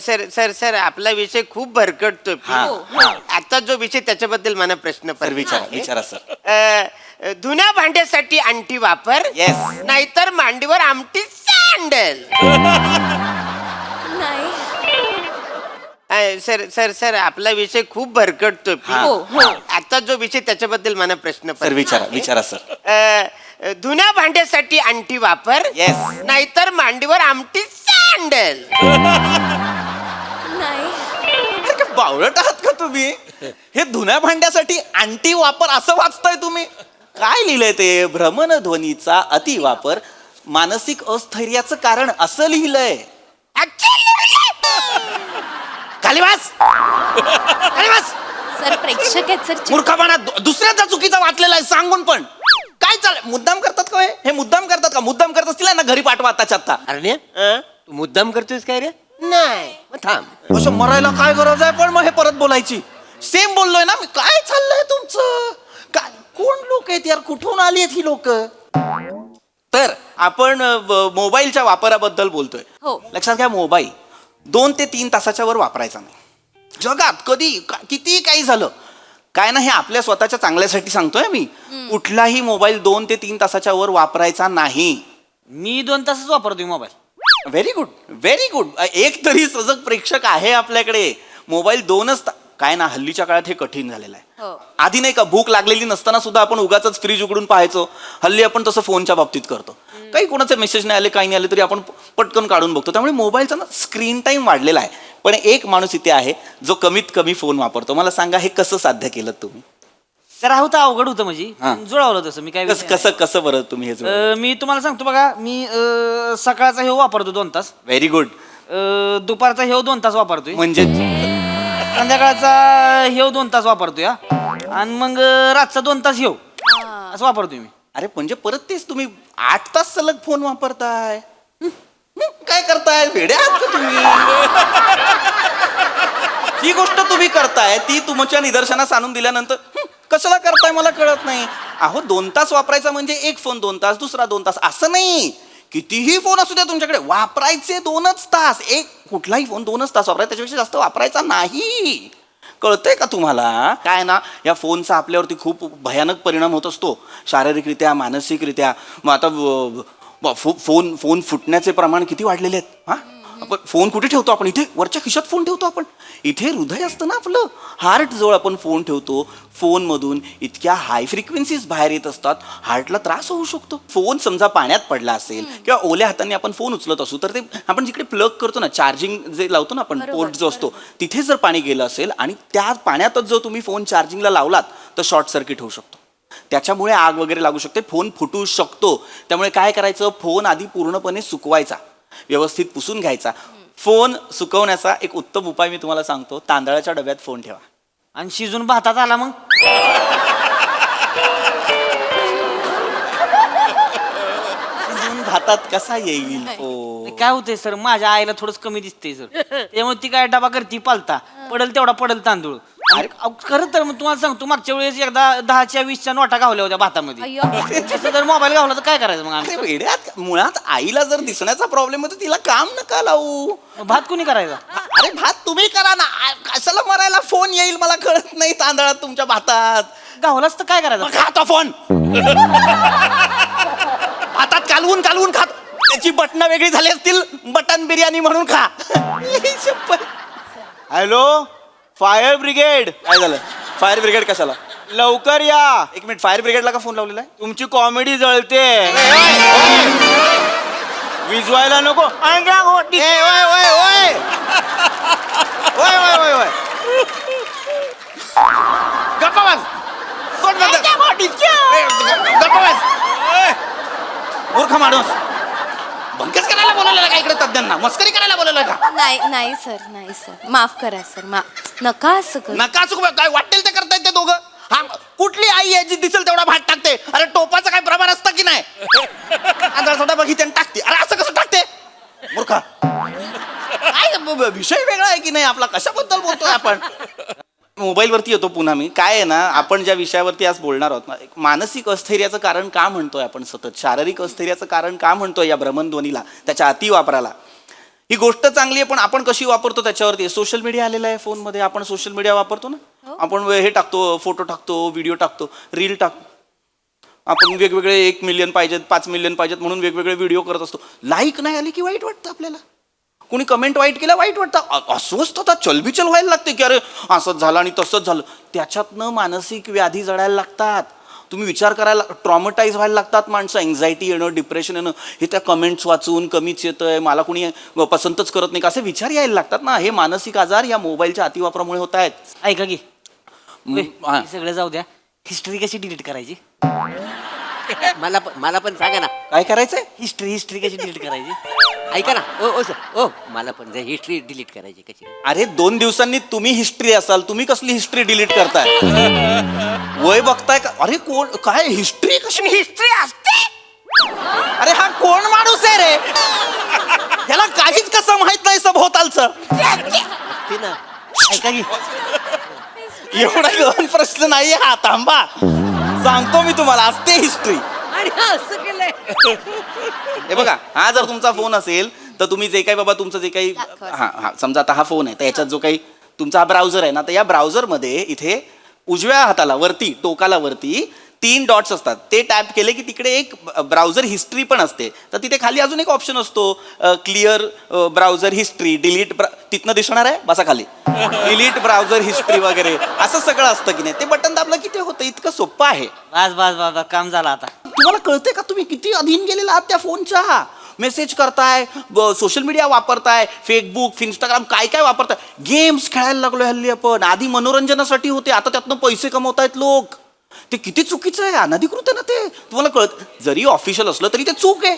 सर सर सर, आपला विषय खूप भरकटतो. हा. आता जो विषय त्याच्याबद्दल मला प्रश्न सर विचारा विचारा सर. धुण्या भांड्यासाठी अंटी वापर, Yes. नाहीतर मांडीवर आमटी सँडल. नाही. सर सर सर, आपला विषय खूप भरकटतो. हो, हो. आता जो विषय त्याच्याबद्दल मला प्रश्न सर विचारा विचारा सर. धुण्या भांड्यासाठी अंटी वापर, Yes. नाहीतर मांडीवर आमटी सँडल. नाही. अरे काय बावळट आहात का तुम्ही? हे धुण्या भांड्यासाठी अंटी वापर असं वाचताय तुम्ही? काय लिहिलंय ते? भ्रमणध्वनीचा अतिवापर मानसिक अस्थैर्याचं कारण असं लिहिलंय. खाली बस. खाली बस. सर प्रेक्षक आहेत सर. मूर्खपणा दुसऱ्याचा चुकीचा वाचलेला आहे सांगून पण. काय चाललंय? मुद्दाम करतात का हे मुद्दाम करतात का? मुद्दाम करत असतील ना घरी पाठवा आत्ताच्या आत्ता. अरे मुद्दाम करतोयस काय रे? नाही मग थांब. असं मरायला काय गरज आहे पण मग हे परत बोलायची? सेम बोललोय ना मी. काय चाललंय तुमचं? काय कोण लोक आहेत यार? कुठून आली आहेत ही लोक? तर आपण मोबाईलच्या वापराबद्दल बोलतोय. हो. लक्षात घ्या, मोबाईल 2 ते 3 तासाच्या वर वापरायचा नाही. जगात कधी किती काही झालं काय ना, हे आपल्या स्वतःच्या चांगल्यासाठी सांगतोय मी. कुठलाही मोबाईल 2 ते 3 तासाच्या वर वापरायचा नाही. मी 2 तासच वापरतोय mobile. Very good, very good. एक तरी सजग प्रेक्षक आहे आपल्याकडे. मोबाईल 2च काय ना, हल्लीच्या काळात हे कठीण झालेलं आहे. हो. आधी नाही का, भूक लागलेली नसताना सुद्धा आपण उगाच फ्रीज उघडून पाहायचो. हल्ली आपण तसं फोनच्या बाबतीत करतो. काही कोणाचे मेसेज नाही आले, काही नाही आले तरी आपण पटकन काढून बघतो. त्यामुळे मोबाईलचा ना स्क्रीन टाइम वाढलेला आहे. पण एक माणूस इथे आहे जो कमीत कमी फोन वापरतो. मला सांगा, हे कसं साध्य केलं तुम्ही? जरा होतं, अवघड होतं म्हणजे हा. जुळवलं तसं मी काय विषय कसं कसं बरं तुम्ही हे नाही. मी तुम्हाला सांगतो बघा, मी सकाळचा हे वापरतो 2 तास, व्हेरी गुड. दुपारचा हे 2 तास वापरतोय, म्हणजे संध्याकाळचा हे 2 तास वापरतोय हा. आणि मग रातचा 2 तास येऊ असं वापरतोय मी. अरे म्हणजे परत तेच तुम्ही 8 तास सलग फोन वापरताय. काय करताय? वेडे आहात का तुम्ही? ही गोष्ट तुम्ही करताय ती तुमच्या निदर्शनास आणून दिल्यानंतर कशाला करताय मला कळत नाही. अहो 2 तास वापरायचा म्हणजे एक फोन 2 तास, दुसरा 2 तास असं नाही. कितीही फोन असू द्या तुमच्याकडे, वापरायचे 2च तास. एक कुठलाही फोन 2च तास वापरायचा, त्याच्यापेक्षा जास्त वापरायचा नाही. कळतंय का तुम्हाला? काय ना, या फोनचा आपल्यावरती खूप भयानक परिणाम होत असतो, शारीरिकरित्या, मानसिकरित्या. मग आता फोन फुटण्याचे प्रमाण किती वाढलेले आहेत. हा, आपण फोन कुठे ठेवतो? आपण इथे वरच्या खिशात फोन ठेवतो. आपण इथे हृदय असतं ना आपलं, हार्ट जवळ आपण फोन ठेवतो. फोनमधून इतक्या हाय फ्रिक्वेन्सीज बाहेर येत असतात, हार्टला त्रास होऊ शकतो. फोन समजा पाण्यात पडला असेल किंवा ओल्या हाताने आपण फोन उचलत असू, तर ते आपण जिकडे प्लग करतो ना, चार्जिंग जे लावतो ना आपण, पोर्ट जो असतो तिथे जर पाणी गेलं असेल आणि त्या पाण्यातच जर तुम्ही फोन चार्जिंगला लावलात तर शॉर्ट सर्किट होऊ शकतो. त्याच्यामुळे आग वगैरे लागू शकते, फोन फुटू शकतो. त्यामुळे काय करायचं, फोन आधी पूर्णपणे सुकवायचा, व्यवस्थित पुसून घ्यायचा. फोन सुकवण्याचा एक उत्तम उपाय मी तुम्हाला सांगतो, तांदळाच्या डब्यात फोन ठेवा. आणि शिजून भातात आला मग शिजून भातात कसा येईल फोन? काय होतंय सर, माझ्या आईला थोडंच कमी दिसतंय सर, त्यामुळे ती काय डबा करती पालता, पडल तेवढा पडल तांदूळ. अरे खरं तर मग तुम्हाला सांगतो, मागच्या वेळेस एकदा 10च्या 20च्या नोटा गावल्या होत्या भातामध्ये. अय्यो. जर मोबाईल गावला तर काय करायचं मग आम्ही? अरे वेड्यात, मुळात आईला जर दिसण्याचा प्रॉब्लेम होतो तिला काम नका लावू. मग भात कोणी करायचा? अरे भात तुम्ही करा ना. कशाला मरायला फोन येईल मला कळत नाही तांदळात तुमच्या भातात. गावलाच तर काय करायचं? मग खाता फोन. भातात कालवून कालवून खात. त्याची बटणं वेगळी झाली असतील, बटन बिर्याणी म्हणून खा. Hello, fire brigade. काय झालं? फायर ब्रिगेड कशाला? लवकर या, एक मिनिट, फायर ब्रिगेडला का फोन लावलेला आहे? तुमची कॉमेडी जळते. विजवायला नको. गप्पा बस. कोण म्हणतं? गप्पा बस. मूर्ख माणूस. बंकच करायला बोलवलेला का इकडे तज्ञांना? मस्करी करायला बोलवलं का? नाही सर, नाही सर, माफ करा सर, नका असं कर. नका चुक, काय वाटेल ते करतायत ते दोघं. हा, कुठली आई आहे जी दिसेल तेवढा भात टाकते? अरे टोपाचं काय प्रमाण असतं की नाही? थोडा बघितले आणि टाकते. अरे असं कसं टाकते? मूर्खा. काय विषय वेगळा आहे की नाही आपला? कशाबद्दल बोलतोय आपण? मोबाईलवरती येतो पुन्हा मी. काय आहे ना, आपण ज्या विषयावरती आज बोलणार आहोत ना, एक मानसिक अस्थैर्याचं कारण का म्हणतोय आपण सतत, शारीरिक अस्थैर्याचं कारण का म्हणतोय या भ्रमणध्वनीला, त्याच्या अति वापराला. ही गोष्ट चांगली आहे, पण आपण कशी वापरतो त्याच्यावरती. सोशल मीडिया आलेला आहे फोनमध्ये. आपण सोशल मीडिया वापरतो ना, आपण हे टाकतो, फोटो टाकतो, व्हिडिओ टाकतो, रील टाकतो. आपण वेगवेगळे 1 मिलियन पाहिजेत, 5 मिलियन पाहिजेत म्हणून वेगवेगळे व्हिडिओ करत असतो. लाईक नाही आली की वाईट वाटतं आपल्याला. कोणी कमेंट वाईट केलं वाईट वाटतं. अस्वस्थता चलबिचल व्हायला लागते की अरे असंच झालं आणि तसंच झालं. त्याच्यातनं मानसिक व्याधी जडायला लागतात. तुम्ही विचार करायला, ट्रॉमटाईज व्हायला लागतात माणसं. एन्झायटी येणं, डिप्रेशन येणं, हे त्या कमेंट्स वाचून कमीच येतंय, मला कोणी पसंतच करत नाही, असे विचार यायला लागतात ना. हे मानसिक आजार या मोबाईलच्या अतिवापरामुळे होत आहेत. ऐका की, हे सगळं जाऊ द्या, हिस्ट्री कशी डिलीट करायची? मला पण सांगा ना काय करायचंय? हिस्ट्री कशी डिलीट करायची? ऐका ना. ओ सर, मला पण हिस्ट्री डिलीट करायची कशी? अरे 2 दिवसांनी तुम्ही हिस्ट्री असाल, तुम्ही कसली हिस्ट्री डिलीट करताय? वय बघताय का? अरे कोण, काय हिस्ट्री कशी? हिस्ट्री असते? अरे हा कोण माणूस आहे रे? याला काहीच कसं माहित नाही सभोवतालचं ते ना ऐका की एवढा गहन प्रश्न नाहीये हा, थांबा सांगतो मी तुम्हाला. असते हिस्ट्री. आणि असं केलंय. हे बघा, हा जर तुमचा फोन असेल तर तुम्ही जे काही बाबा तुमचं जे काही हा समजा आता हा फोन आहे तर याच्यात जो काही तुमचा हा ब्राउझर आहे ना, तर या ब्राउझरमध्ये इथे उजव्या हाताला वरती टोकाला वरती 3 डॉट्स असतात. ते टॅप केले की तिकडे एक ब्राउझर हिस्ट्री पण असते. तर तिथे खाली अजून एक ऑप्शन असतो, क्लिअर ब्राउझर हिस्ट्री, डिलीट. तिथनं दिसणार आहे बसा खाली, डिलीट ब्राउझर हिस्ट्री वगैरे असं सगळं असतं की नाही. ते बटन दाबलं की ते होतं. इतकं सोपं आहे. बस बस बस बस, काम झालं आता. तुम्हाला कळते का तुम्ही किती अधीन गेलेला आहात त्या फोनच्या? मेसेज करताय, सोशल मीडिया वापरताय, फेसबुक इंस्टाग्राम काय काय वापरताय, गेम्स खेळायला लागलोय हल्ली आपण. आधी मनोरंजनासाठी होते, आता त्यातनं पैसे कमवतायत लोक. ते किती चुकीचं आहे, अनधिकृत आहे ना ते. तुम्हाला कळत, जरी ऑफिशियल असलं तरी ते चूक आहे.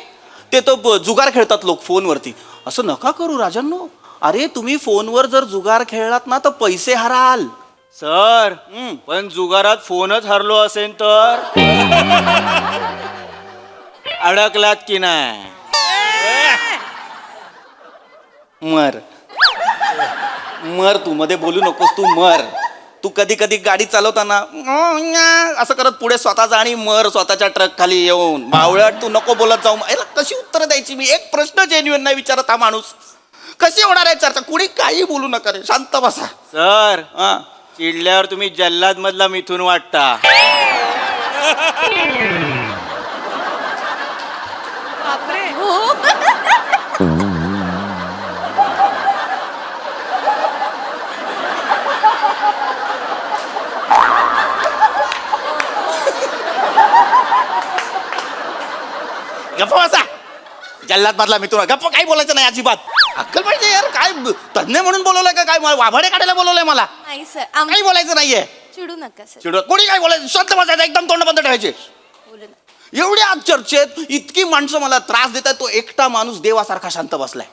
ते तो जुगार खेळतात लोक फोनवरती. असं नका करू राजांनो. अरे तुम्ही फोनवर जर जुगार खेळलात ना तर पैसे हराल. सर पण जुगारात फोनच हरलो असेल तर अडकलात की नाही? मर मर, तू मध्ये बोलू नकोस. तू मर. तू कधी कधी गाडी चालवताना असं करत पुढे स्वतः जा आणि मर स्वतःच्या ट्रक खाली येऊन. बावळट, तू नको बोलत जाऊ. याला कशी उत्तर द्यायची मी? एक प्रश्न जेन्युइन नाही विचारत हा माणूस. कशी होणार आहे चर्चा? कुणी काही बोलू नका रे, शांत बसा. सर हा, चिडल्यावर तुम्ही जल्लाद मधला मिथून वाटता. बापरे. गप्प बसा. जल्लाद मधला मी तुला गप्प. काही बोलायचं नाही अजिबात. अक्कल पाहिजे यार. काय तज्ञ म्हणून बोलवलंय का? काय वाभाडे काढायला बोलवलंय मला? नाही सर काही बोलायचं नाहीये. चिडू नका सर. चिडवत कोणी काय बोलायचं? शांत बसायचं, एकदम तोंड बंद ठेवायचे. बोलू नका. एवढ्या आज चर्चेत इतकी माणसं मला त्रास देतात, तो एकटा माणूस देवासारखा शांत बसलाय.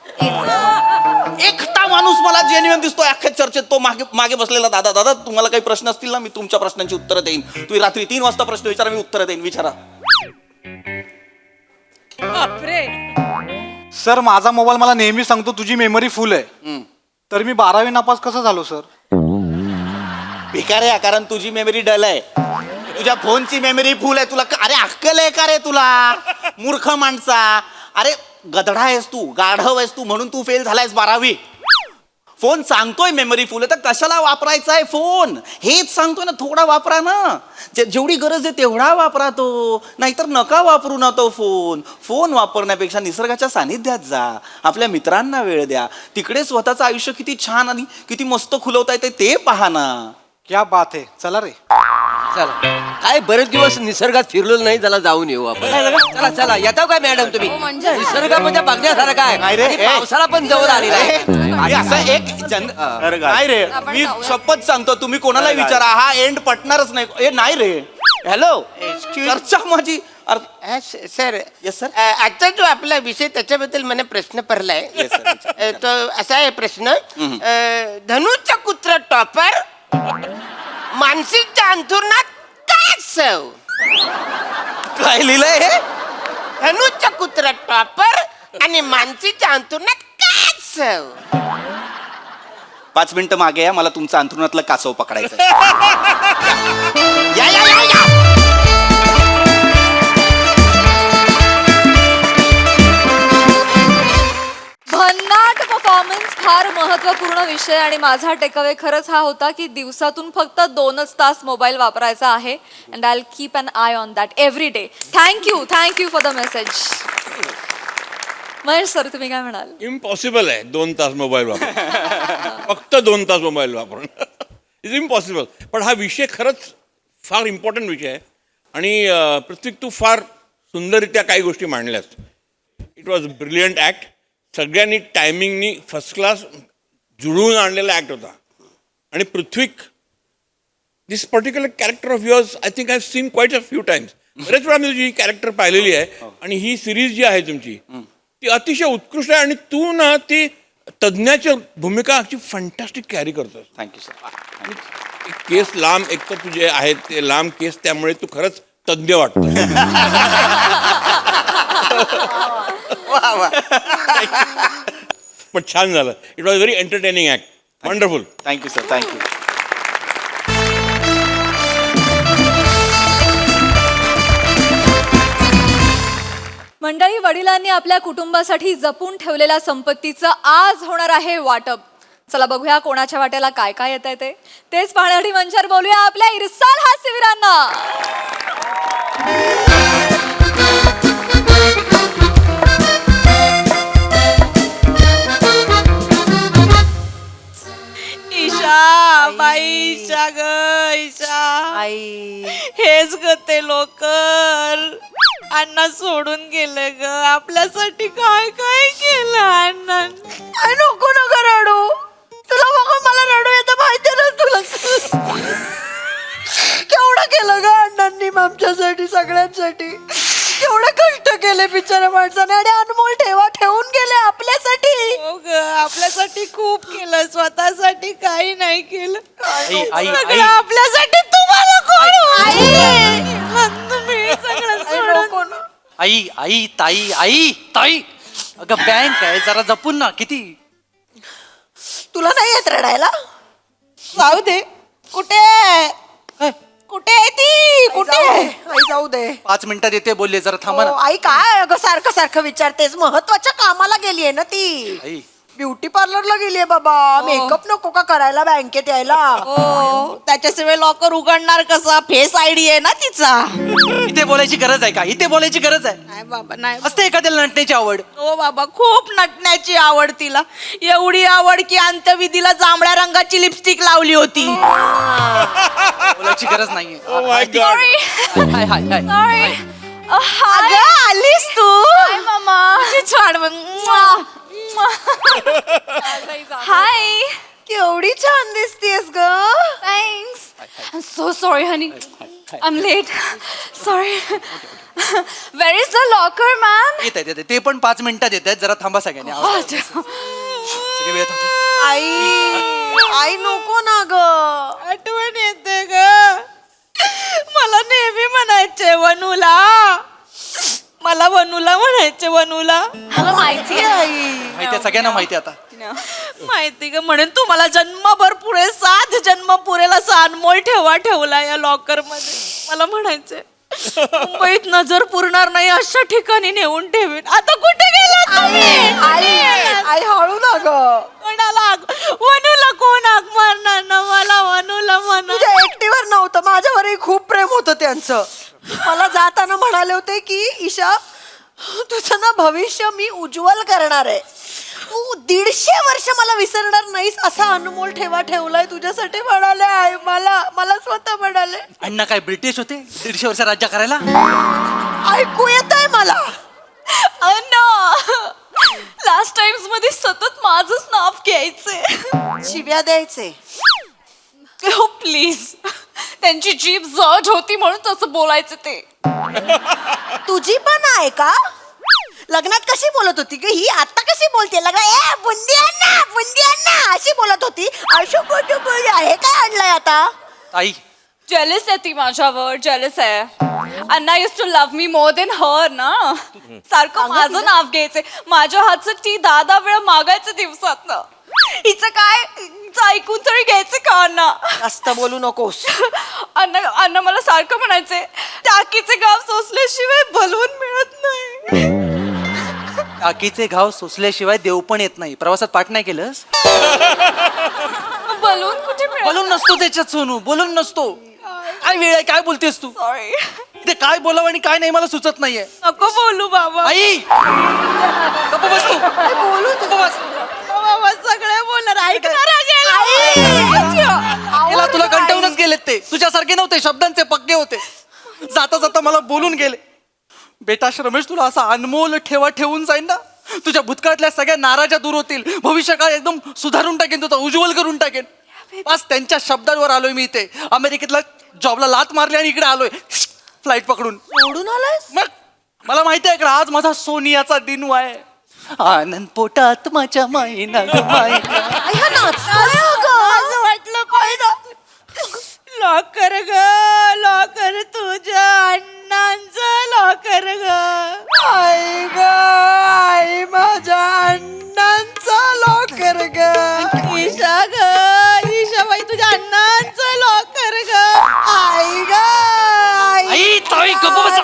एकटा माणूस मला जेन्युइन दिसतोय अख्ख्या चर्चेत. तो मागे मागे बसलेला. दादा दादा तुम्हाला काही प्रश्न असतील ना, मी तुमच्या प्रश्नांची उत्तरं देईन. तुम्ही रात्री 3 वाजता प्रश्न विचारा, मी उत्तरं देईन. विचारा. बापरे. सर माझा मोबाईल मला नेहमी सांगतो तुझी मेमरी फुल आहे. तर मी 12वी नापास कसं झालो सर? भिकार आहे, कारण तुझी मेमरी डल आहे. तुझ्या फोनची मेमरी फुल आहे. तुला अरे अक्कल आहे का रे तुला? मूर्ख माणसा. अरे गधडा आहेस तू, गाढव आहेस तू, म्हणून तू फेल झालायस 12वी. फोन सांगतोय मेमरी फुल आहे तर कशाला वापरायचा आहे फोन? हेच सांगतोय ना, थोडा वापरा ना. जेवढी गरज आहे तेवढा वापरा तो, नाहीतर नका वापरू ना तो फोन. फोन वापरण्यापेक्षा निसर्गाच्या सानिध्यात जा, आपल्या मित्रांना वेळ द्या. तिकडे स्वतःचं आयुष्य किती छान आणि किती मस्त खुलवता येते ते पहा ना. क्या बात आहे. चला रे. चला, काय बरेच दिवस निसर्गात फिरलो नाही, त्याला जाऊन येऊ आपण. चला चला, येताव काय मॅडम तुम्ही? म्हणजे? निसर्ग म्हणजे बघण्यासारखं आहे. नाही रे, आणि पावसाला पण जवळ आलेला आहे. हे असं एक नाही रे, आपण मी जाऊया. शपथ सांगतो, तुम्ही कोणाला विचारा, हा एंड पटणारच नाही. ए नाही रे. हॅलो, चर्चा माझी. Sir yes sir. आजचा जो आपला विषय त्याच्याबद्दल मला प्रश्न पडलाय. तो असा आहे प्रश्न, धनुचा कुत्र टॉपर, मानसिकच्या अंथरुणात काय सव? काय लिहिलंय हे? धनुचा कुत्र टॉपर आणि मानसीच्या अंथरुणात काय सव? 5 मिनिटं मागे या, मला तुमचं अंथरुणातलं कासव पकडायचं. या या या या. भन्नाट परफॉर्मन्स, फार महत्त्वपूर्ण विषय. आणि माझा टेकअवे खरंच हा होता की दिवसातून फक्त 2च तास मोबाईल वापरायचा आहे. And I will keep an eye on that every day. Thank you for the message. Mahesh sir, तुम्ही काय म्हणाल? इम्पॉसिबल आहे 2 तास मोबाईल वापरून. फक्त 2 तास मोबाईल वापरून इज इम्पॉसिबल. पण हा विषय खरंच फार इम्पॉर्टंट विषय आहे. आणि प्रत्येक तू फार सुंदररित्या काही गोष्टी मांडल्यास. It was brilliant act. सगळ्यांनी टायमिंगनी फर्स्ट क्लास जुळवून आणलेला ॲक्ट होता. आणि Prithvik, this particular character of yours I think I have seen quite a few times. बरेच वेळा मी तुझी ही कॅरेक्टर पाहिलेली आहे. आणि ही सिरीज जी आहे तुमची ती अतिशय उत्कृष्ट आहे. आणि तू ना ती तज्ज्ञाची भूमिका अगदी फंटॅस्टिक कॅरी करतोस. Thank you sir. केस लांब, एक तर तुझे आहेत ते लांब केस, त्यामुळे तू खरंच तज्ज्ञ वाटतो. वा वा. पण छान झालं. It was very entertaining act. Wonderful. Thank you sir, thank you. मंडळी, वडिलांनी आपल्या कुटुंबासाठी जपून ठेवलेल्या संपत्तीचं आज होणार आहे वाटप. चला बघूया कोणाच्या वाट्याला काय काय येत आहे तेच पाहण्यासाठी मंचावर बोलूया आपल्या इरसाल हास्यवीरांना. ईशा बाई, ईशा ग ईशा, आई हेच ग ते लोक अण्णा सोडून गेले ग. आपल्यासाठी काय काय केलं अण्णा. नको नको रडू. तुला बघून मला रडू येतं माहिती ना तुला. केवढं केलं ग अण्णांनी आमच्यासाठी, सगळ्यांसाठी. केवढे कष्ट केले बिचाऱ्या माणसाने आणि अनमोल ठेवा ठेवून गेले आपल्यासाठी. हो ग, आपल्यासाठी खूप केलं, स्वतःसाठी काही नाही केलं. सगळं आपल्यासाठी. तुम्हाला कोण तुम्ही सगळं सोडून. आई आई ताई आई ताई, अगं बँक आहे, जरा जपून ना. किती तुला नाही येत रडायला? जाऊ दे. कुठे कुठे आहे ती? कुठे आहे? आई जाऊ दे. 5 मिनिटात येते बोलले, जरा थांबा ना. आई काय अगं सारखं सारखं विचारतेस? महत्वाच्या कामाला गेलीये ना ती. आई ब्युटी पार्लरला गेलीये बाबा. मेकअप नको का करायला बँकेत यायला? हो, त्याच्याशिवाय लॉकर उघडणार कसा? फेस आयडी आहे ना तिचा. इथे बोलायची गरज आहे का? इथे बोलायची गरज आहे? नाही बाबा, नाही. असते एखाद्याला नटण्याची आवड. हो बाबा, खूप नटण्याची आवड तिला. एवढी आवड की अंत्यविधीला जांभळ्या रंगाची लिपस्टिक लावली होती. बोलायची गरज नाहीये. Oh my God. हाय हाय हाय. अगं, आलीस तू? मामा. छान. हाय. केवढी छान दिसतेस ग. Thanks. I'm so sorry, honey. I'm late. Sorry. Where is the locker, ma'am? येत आहेत ते पण 5 मिनिटात येत आहेत. जरा थांबा सगळ्यांनी. सगळे वेळेत होते. आई नको ना ग. आठवण येते ग. मला नेहमी म्हणायचे वनूला. मला वनूला म्हणायचे, वनूला. मला माहिती आहे. माहिती आहे, सगळ्यांना माहिती आहे आता. माहिती ग, म्हणून तुम्हाला जन्मभर पुरे 7 जन्म पुरेल असा अनमोल ठेवा ठेवला या लॉकर मध्ये. मला म्हणायचे मुंबईत नजर पुरणार नाही अशा ठिकाणी नेऊन ठेवीन. आता कुठे गेला तुम्ही? आई हळू ना ग. कोणाला? वनूला कोण हाक मारणार ना? मला वनूला म्हणा. तुझ्या एकटीवर नव्हतं, माझ्यावरही खूप प्रेम होतं त्यांचं. मला जाताना म्हणाले होते की ईशा, तुझं ना भविष्य मी उज्ज्वल करणार आहे. तू 150 वर्ष मला विसरणार नाहीस असा अनमोल ठेवा ठेवलाय तुझ्यासाठी म्हणाले. आई मला स्वतः म्हणाले. अण्णा काय ब्रिटिश होते 150 वर्ष राज्य करायला? ऐकू येत आहे मला. अण्णा, लास्ट टाइम्स मध्ये सतत माझंच नाव घ्यायचे, शिव्या द्यायचे. हो प्लीज. त्यांची जीभ जड होती म्हणून तसं बोलायचं ते. तुझी पण आहे का? लग्नात कशी बोलत होती ग ही? आता कशी बोलते? लग्न ए बुंदी अण्णा अशी बोलत होती. अशो बोल आहे काय आणलंय आता? आई जेलस आहे ती माझ्यावर, जेलस आहे. Anna used to love me more than her ना. सारखं माझं नाव घ्यायचे, माझ्या हातचं ती 10 वेळा मागायचं दिवसात. हिचं काय, हिचं ऐकून तरी घ्यायचं का अण्णा? जास्त बोलू नकोस. अण्णा मला सारखं म्हणायचे टाकीचे गाव सोसल्याशिवाय बलवून मिळत नाही. टाकीचे घाव सोसल्याशिवाय देव पण येत नाही. प्रवासात पाठ नाही केलंस? बलून कुठे मिळत? बोलून नसतो त्याच्यात सोनू, बोलून नसतो. काय वेळ आहे, काय बोलतेस तू? सॉरी. ते काय बोलावं आणि काय नाही मला सुचत नाहीये. नको बोलू बाबा. आई गप्प बस तू. गप्प बस. बाबा सगळे बोलणार. ऐकणार गेला तुला कंटाळूनच गेलेत ते. तुझ्यासारखे नव्हते, शब्दांचे पक्के होते. जाता जाता मला बोलून गेले. बेटा रमेश, तुला असा अनमोल ठेवा ठेवून जाईन ना, तुझ्या भूतकाळातल्या सगळ्या नाराज्या दूर होतील. भविष्य काळ एकदम सुधारून टाकेन, तुझा उज्ज्वल करून टाकेन. बस त्यांच्या शब्दांवर आलोय मी इथे. अमेरिकेतला जॉबला लात मारली आणि इकडे आलोय फ्लाईट पकडून. सोडून आलायस? मग मला माहिती आहे का, आज माझा सोनियाचा दिन आहे. आनंद पोटात माझ्या माईना ग माईना. असं वाटलं पाहिजे. लॉकर ग लॉकर तुझ्या अण्णांच अण्णांचं लॉकर ग. आई ग आई माझ्या अण्णांचा लॉकर ग. ईशा ग, ईशाबाई तुझ्या अण्णांचं लॉकर ग. आई ग आई ताई गप्प बसा.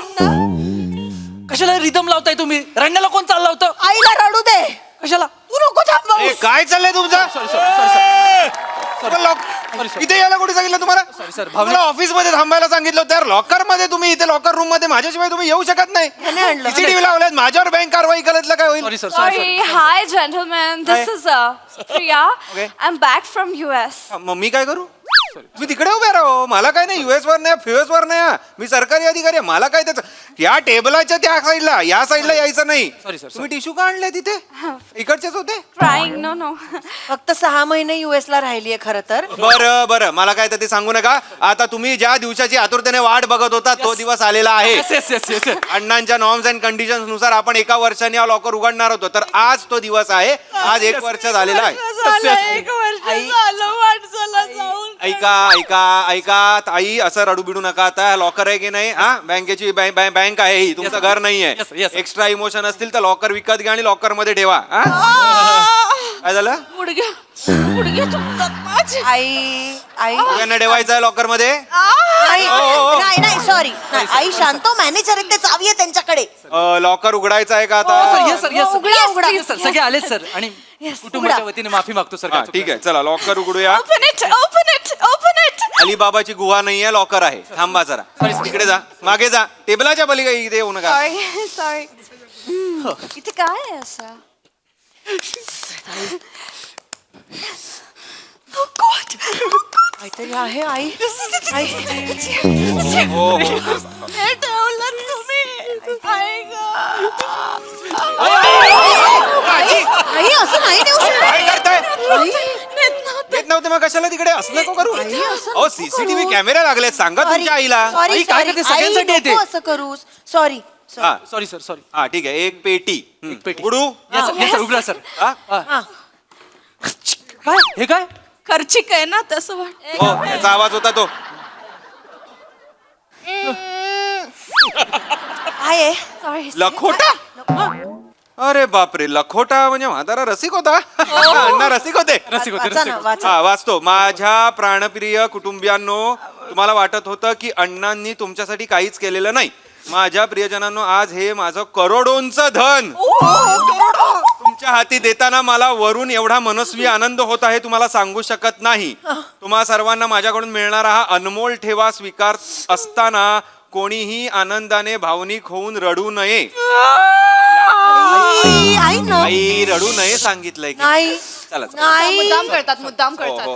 कशाला रिदम लावताय तुम्ही? रडण्याला कोण चाललं होतं? आईला रडू दे. कशाला? तू नको थांबव. काय चाललंय तुमचं? इथे यायला कोणी सांगितलं तुम्हाला? सर, मला ऑफिस मध्ये थांबायला सांगितलं तर लॉकर मध्ये तुम्ही इथे लॉकर रूम मध्ये माझ्याशिवाय तुम्ही येऊ शकत नाही. ह्याने आणलं. सीसीटीव्ही लावल्यात माझ्यावर बँक कारवाई करतलं काय होईल? Sorry sir Sorry, hi gentlemen. This is Priya. Okay. I'm back from US. मग मी काय करू? तुम्ही तिकडे उभे राहो. मला काय नाही, US वर नाही, फ्युएस वर नाही. मी सरकारी अधिकारी आहे. मला काय त्याचं? या टेबलाच्या त्या साईडला, या साईडला यायचं नाही. Sorry, sir, तुम्ही टिश्यू का आणले तिथे? इकडचेच होते. Crying? No. फक्त 6 महिने US ला राहिलीये खरं तर. बरं मला काय तर ते सांगू नका. आता तुम्ही ज्या दिवसाची आतुरतेने वाट बघत होता तो दिवस आलेला आहे. येस. अण्णांच्या नॉर्म्स अँड कंडिशन्स नुसार आपण 1 वर्षाने हा लॉकर उघडणार होतो. तर आज तो दिवस आहे. आज 1 वर्ष झालेला आहे. झालं 1 वर्ष झालं माणसाला जाऊन. ऐका ताई, असं रडू बिडू नका. आता लॉकर आहे की नाही? हा, बँकेची बँक आहे ही, तुमचं घर नाहीये. Yes. एक्स्ट्रा इमोशन असतील तर लॉकर विकत घ्या आणि लॉकर मध्ये ठेवा. हा? काय झालं? गुडघ्या चुकतात माझे. आई सगळ्यांना ठेवायचं आहे लॉकर मध्ये. नाही सॉरी. आई शांत मॅनेजर आहेत, ते चावी आहे त्यांच्याकडे. लॉकर उघडायचं आहे का आता? येस सर उघडा. सर सगळे आले सर आणि कुटुंबाच्या वतीने माफी मागतो सर. हा, ठीक आहे, चला लॉकर उघडूया. Open it. अलिबाबाची गुहा नाहीये, लॉकर आहे. थांबा जरा, तिकडे जा, मागे जा, टेबलाच्या पलीकडे इथे येऊ नका. Sorry. इथे काय आहे असं? काहीतरी आहे आई. हो. हे ठेवलं तुम्ही. आई ग. आई असं नाही देऊ काय शकत. करताय? आई, येत नव्हते मग कशाला तिकडे? असं नको करू. अहो, सीसीटीव्ही कॅमेरे लागलेत, सांगा sorry, तुमच्या आईला. sorry, आई, काय sorry. करते? सगळ्यांसाठी आई, येते. नको असं करूस. सॉरी. हा सॉरी सर सॉरी. हा, ठीक आहे. एक पेटी पेटी. उघडू. येस सर उघडा सर. हा? काय हे काय? खर्चिक आहे ना तसं वाटत. हो, याचा आवाज होता तो. आहे. Sorry. लखोटा? अरे बापरे, लखोटा म्हणजे म्हातारा रसिक होता. अण्णा रसिक होते. वाचा ना, वाचा. हा, वाचतो. माझ्या प्राणप्रिय कुटुंबियांनो, तुम्हाला वाटत होतं की अण्णांनी तुमच्यासाठी काहीच केलेलं नाही. माझ्या प्रियजनांनो, आज हे माझं करोडोंचं धन तुमच्या हाती देताना मला वरून एवढा मनस्वी आनंद होत आहे, तुम्हाला सांगू शकत नाही. तुम्हा सर्वांना माझ्याकडून मिळणारा हा अनमोल ठेवा स्वीकार असताना कोणीही आनंदाने भावनिक होऊन रडू नये. आई ना. आई, रडू नये सांगितलंय की. नाही. चला नाही. मुद्दाम हो, करतात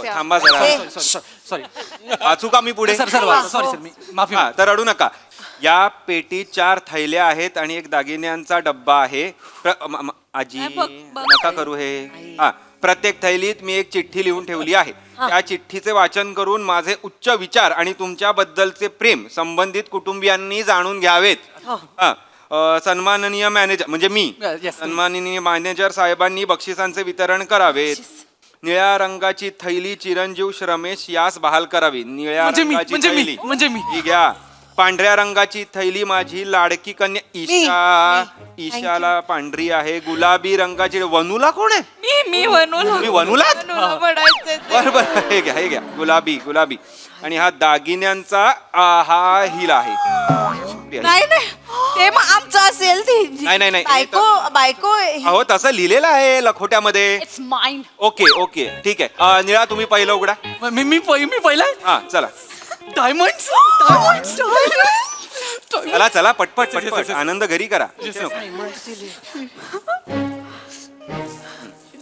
त्या. थांबा जरा. सॉरी वाचू का मी पुढे? सर सॉरी सर मी माफी हा, तर रडू नका. या पेटीत 4 थैल्या आहेत आणि एक दागिन्यांचा डब्बा आहे. आजी नका करू हे. हा, प्रत्येक थैलीत मी एक चिठ्ठी लिहून ठेवली आहे. त्या चिठ्ठीचे वाचन करून माझे उच्च विचार आणि तुमच्याबद्दलचे प्रेम संबंधित कुटुंबियांनी जाणून घ्यावेत. हा, सन्माननीय मॅनेजर म्हणजे मी, Yes. सन्माननीय मॅनेजर साहेबांनी बक्षिसांचे वितरण करावेत. निळ्या रंगाची थैली चिरंजीव श्रमेश यास बहाल करावी. निळ्या रंगाची थैली म्हणजे मी. ही घ्या. पांढऱ्या रंगाची थैली माझी लाडकी कन्या ईशाला पांढरी आहे. गुलाबी रंगाची वनूला कोण आहे? मी वनूला. तुम्ही वनूला? पडायचे. बरोबर, हे घ्या गुलाबी. आणि हा दागिन्यांचा हा हिला आहे. नाही ते मग आमचं असेल ती. नाही. बायको अहो, तसं लिहिलेलं आहे लखोट्यामध्ये. It's mine. ओके ठीक आहे. निळा, तुम्ही पहिलं उघडा. मी पहिला हा, चला डायमंड्स. चला पटपट आनंद घरी करा.